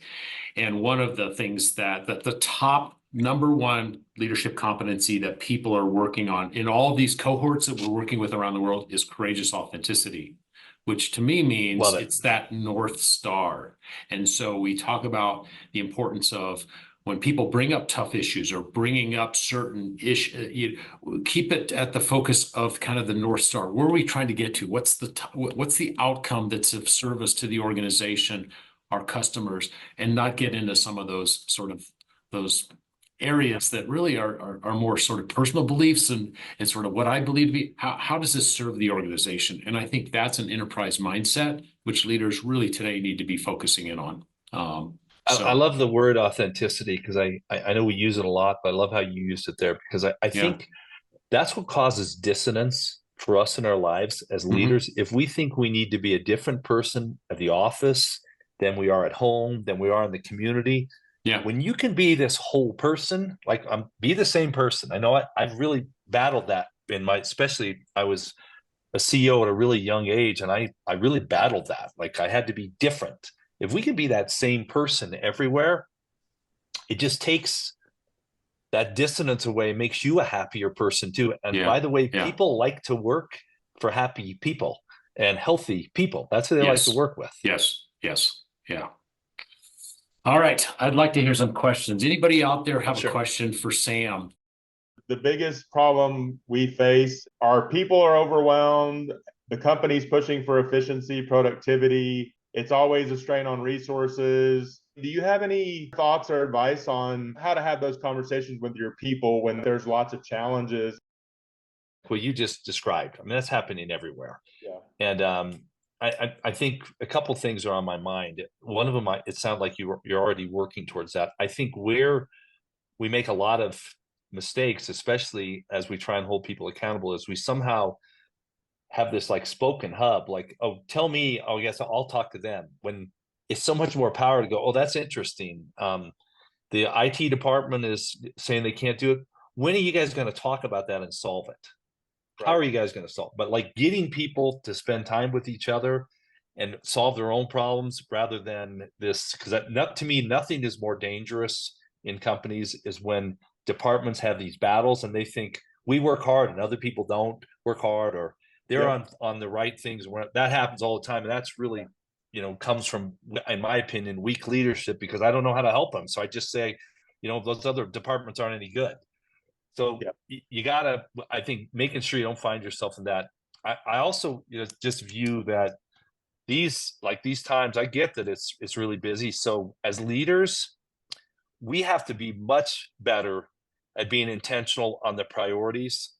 Speaker 1: And one of the things that the top number one leadership competency that people are working on in all these cohorts that we're working with around the world is courageous authenticity, which to me means
Speaker 2: Love it.
Speaker 1: it's that North Star. And so we talk about the importance of when people bring up tough issues or bringing up certain issues, keep it at the focus of kind of the North Star. Where are we trying to get to? What's the outcome that's of service to the organization, our customers, and not get into some of those sort of those areas that really are more sort of personal beliefs and sort of what I believe to be, how does this serve the organization? And I think that's an enterprise mindset, which leaders really today need to be focusing in on.
Speaker 2: I
Speaker 1: So
Speaker 2: love the word authenticity because I know we use it a lot, but I love how you used it there because I
Speaker 1: yeah.
Speaker 2: think that's what causes dissonance for us in our lives as
Speaker 1: Hmm.
Speaker 2: leaders. If we think we need to be a different person at the office than we are at home, than we are in the community,
Speaker 1: Yeah.
Speaker 2: when you can be this whole person, like be the same person. I know I've really battled that in my, especially I was a CEO at a really young age, and I really battled that. Like I had to be different. If we can be that same person everywhere, it just takes that dissonance away, makes you a happier person too. And
Speaker 1: Yeah.
Speaker 2: by the way,
Speaker 1: Yeah.
Speaker 2: people like to work for happy people and healthy people. That's who they like to
Speaker 1: Yes.
Speaker 2: work with.
Speaker 1: Yes. Yes. Yeah. All right. I'd like to hear some questions. Anybody out there have a
Speaker 2: Sure.
Speaker 1: question for Sam?
Speaker 3: The biggest problem we face are people are overwhelmed. The company's pushing for efficiency, productivity. It's always a strain on resources. Do you have any thoughts or advice on how to have those conversations with your people when there's lots of challenges?
Speaker 2: What you just described. I mean, that's happening everywhere.
Speaker 3: Yeah.
Speaker 2: And I think a couple things are on my mind. One of them, it sounds like you're already working towards that. I think where we make a lot of mistakes, especially as we try and hold people accountable, is we somehow have this like spoken hub, like, oh, tell me, oh, yes, I'll talk to them. When it's so much more power to go, oh, that's interesting. The IT department is saying they can't do it. When are you guys going to talk about that and solve it? How
Speaker 3: Right.
Speaker 2: are you guys going to solve? But like getting people to spend time with each other and solve their own problems rather than this, because to me, nothing is more dangerous in companies is when departments have these battles and they think we work hard and other people don't work hard, or they're
Speaker 3: Yep.
Speaker 2: on the right things. Where that happens all the time, and that's really, comes from, in my opinion, weak leadership because I don't know how to help them. So I just say, those other departments aren't any good. So
Speaker 3: Yep.
Speaker 2: you gotta, I think, making sure you don't find yourself in that. I also, just view that these times, I get that it's really busy. So as leaders, we have to be much better at being intentional on the priorities.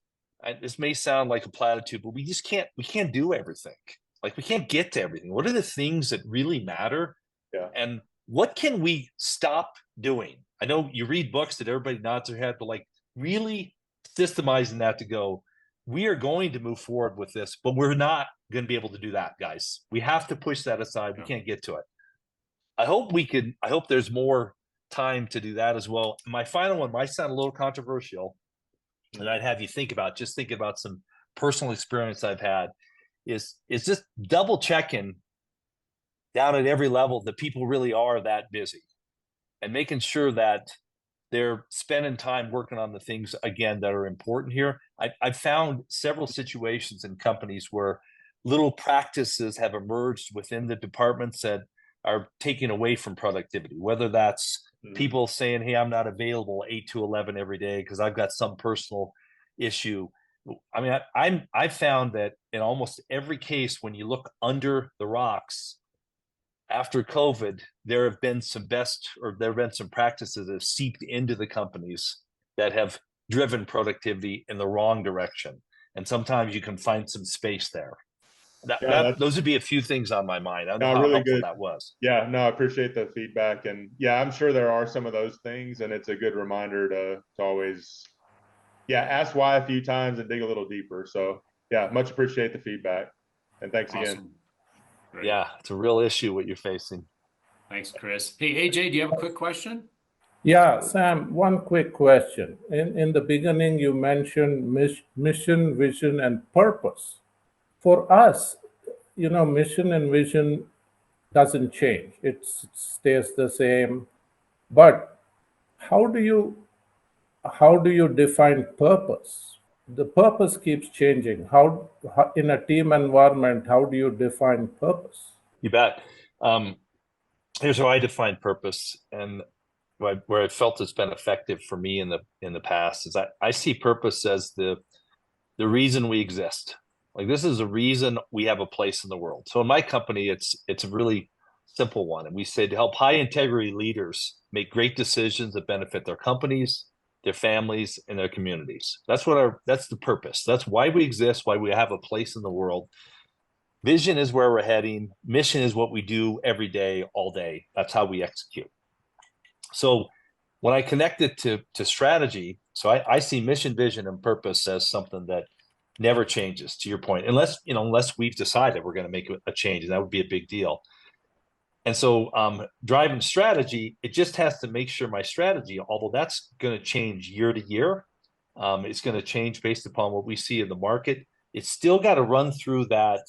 Speaker 2: And this may sound like a platitude, but we can't do everything. Like we can't get to everything. What are the things that really matter?
Speaker 3: Yeah.
Speaker 2: And what can we stop doing? I know you read books that everybody nods their head, but like really systemizing that to go, we are going to move forward with this, but we're not going to be able to do that, guys. We have to push that aside. We
Speaker 1: Yeah.
Speaker 2: can't get to it. I hope there's more time to do that as well. My final one might sound a little controversial, and I'd have you think about some personal experience I've had is just double checking down at every level that people really are that busy and making sure that they're spending time working on the things again that are important here. I've found several situations in companies where little practices have emerged within the departments that are taking away from productivity, whether that's people saying, hey, I'm not available 8 to 11 every day because I've got some personal issue. I mean, I found that in almost every case, when you look under the rocks, after COVID, there have been some practices that have seeped into the companies that have driven productivity in the wrong direction. And sometimes you can find some space there.
Speaker 3: Yeah, that's
Speaker 2: Those would be a few things on my mind. I don't know how
Speaker 3: really
Speaker 2: helpful
Speaker 3: good.
Speaker 2: that was.
Speaker 3: Yeah, no, I appreciate the feedback. And yeah, I'm sure there are some of those things, and it's a good reminder to always, yeah, ask why a few times and dig a little deeper. So yeah, much appreciate the feedback. And thanks again.
Speaker 1: Awesome. Great.
Speaker 2: Yeah, it's a real issue what you're facing.
Speaker 1: Thanks, Chris. Hey, AJ, do you have a quick question?
Speaker 4: Yeah, Sam, one quick question. In the beginning, you mentioned mission, vision, and purpose. For us, mission and vision doesn't change. It stays the same. But how do you define purpose? The purpose keeps changing. How in a team environment, how do you define purpose?
Speaker 2: You bet. Um, Here's how I define purpose, and where I felt it's been effective for me in the past is I see purpose as the reason we exist. Like this is a reason we have a place in the world. So in my company, it's really simple one. And we say to help high integrity leaders make great decisions that benefit their companies, their families, and their communities. That's the purpose. That's why we exist, why we have a place in the world. Vision is where we're heading. Mission is what we do every day, all day. That's how we execute. So when I connect it to strategy, so I see mission, vision, and purpose as something that never changes, to your point, unless we've decided we're going to make a change, and that would be a big deal. And so driving strategy, it just has to make sure my strategy, although that's going to change year to year, it's going to change based upon what we see in the market. It's still got to run through that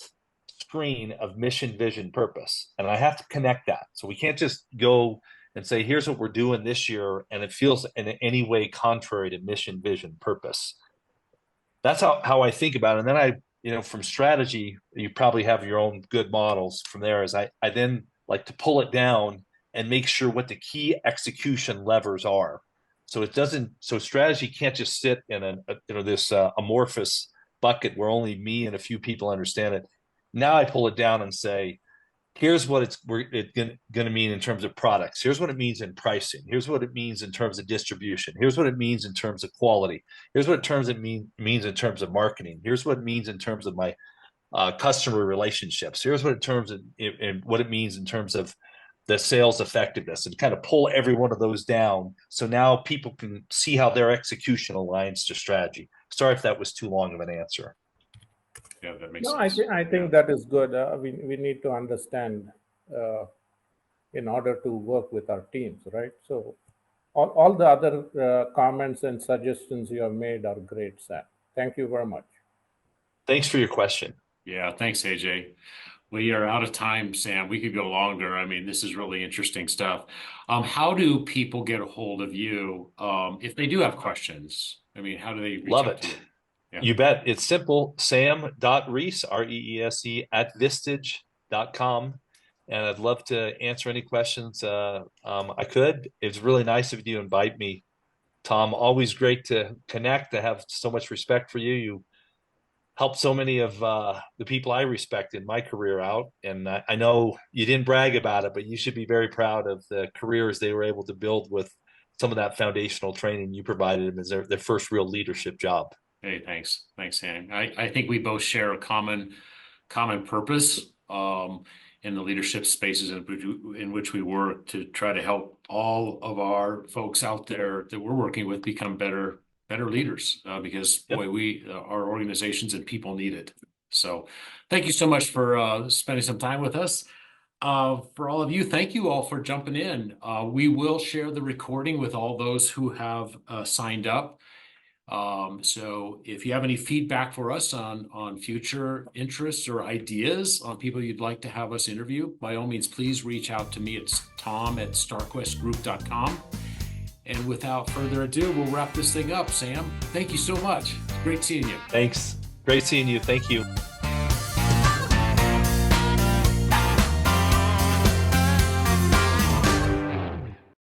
Speaker 2: screen of mission, vision, purpose. And I have to connect that. So we can't just go and say, here's what we're doing this year, and it feels in any way contrary to mission, vision, purpose. That's how I think about it. And then from strategy, you probably have your own good models from there. Is I then like to pull it down and make sure what the key execution levers are. So strategy can't just sit in this amorphous bucket where only me and a few people understand it. Now I pull it down and say, here's what it's going to mean in terms of products. Here's what it means in pricing. Here's what it means in terms of distribution. Here's what it means in terms of quality. Here's what it means in terms of marketing. Here's what it means in terms of my customer relationships. Here's what it means in terms of the sales effectiveness, and kind of pull every one of those down. So now people can see how their execution aligns to strategy. Sorry if that was too long of an answer.
Speaker 1: Yeah, that makes
Speaker 4: No,
Speaker 1: sense.
Speaker 4: I think that is good. We need to understand in order to work with our teams, right? So all the other comments and suggestions you have made are great, Sam. Thank you very much.
Speaker 2: Thanks for your question.
Speaker 1: Yeah, thanks, AJ. We are out of time, Sam. We could go longer. I mean, this is really interesting stuff. How do people get a hold of you if they do have questions? I mean, how do they reach
Speaker 2: Love
Speaker 1: out
Speaker 2: it.
Speaker 1: to you? Yeah.
Speaker 2: You bet. It's simple. Sam.Reese, REESE, @vistage.com. And I'd love to answer any questions I could. It's really nice of you to invite me, Tom. Always great to connect. I have so much respect for you. You helped so many of the people I respect in my career out. And I know you didn't brag about it, but you should be very proud of the careers they were able to build with some of that foundational training you provided them as their first real leadership job.
Speaker 1: Hey, thanks. Thanks, Sam. I think we both share a common purpose in the leadership spaces in which we work, to try to help all of our folks out there that we're working with become better leaders, because
Speaker 2: Yep.
Speaker 1: boy, our organizations and people need it. So thank you so much for spending some time with us. For all of you, thank you all for jumping in. We will share the recording with all those who have signed up. So if you have any feedback for us on future interests or ideas on people you'd like to have us interview, by all means, please reach out to me. It's tom@starquestgroup.com. And without further ado, we'll wrap this thing up. Sam, thank you so much. Great seeing you.
Speaker 2: Thanks. Great seeing you. Thank you.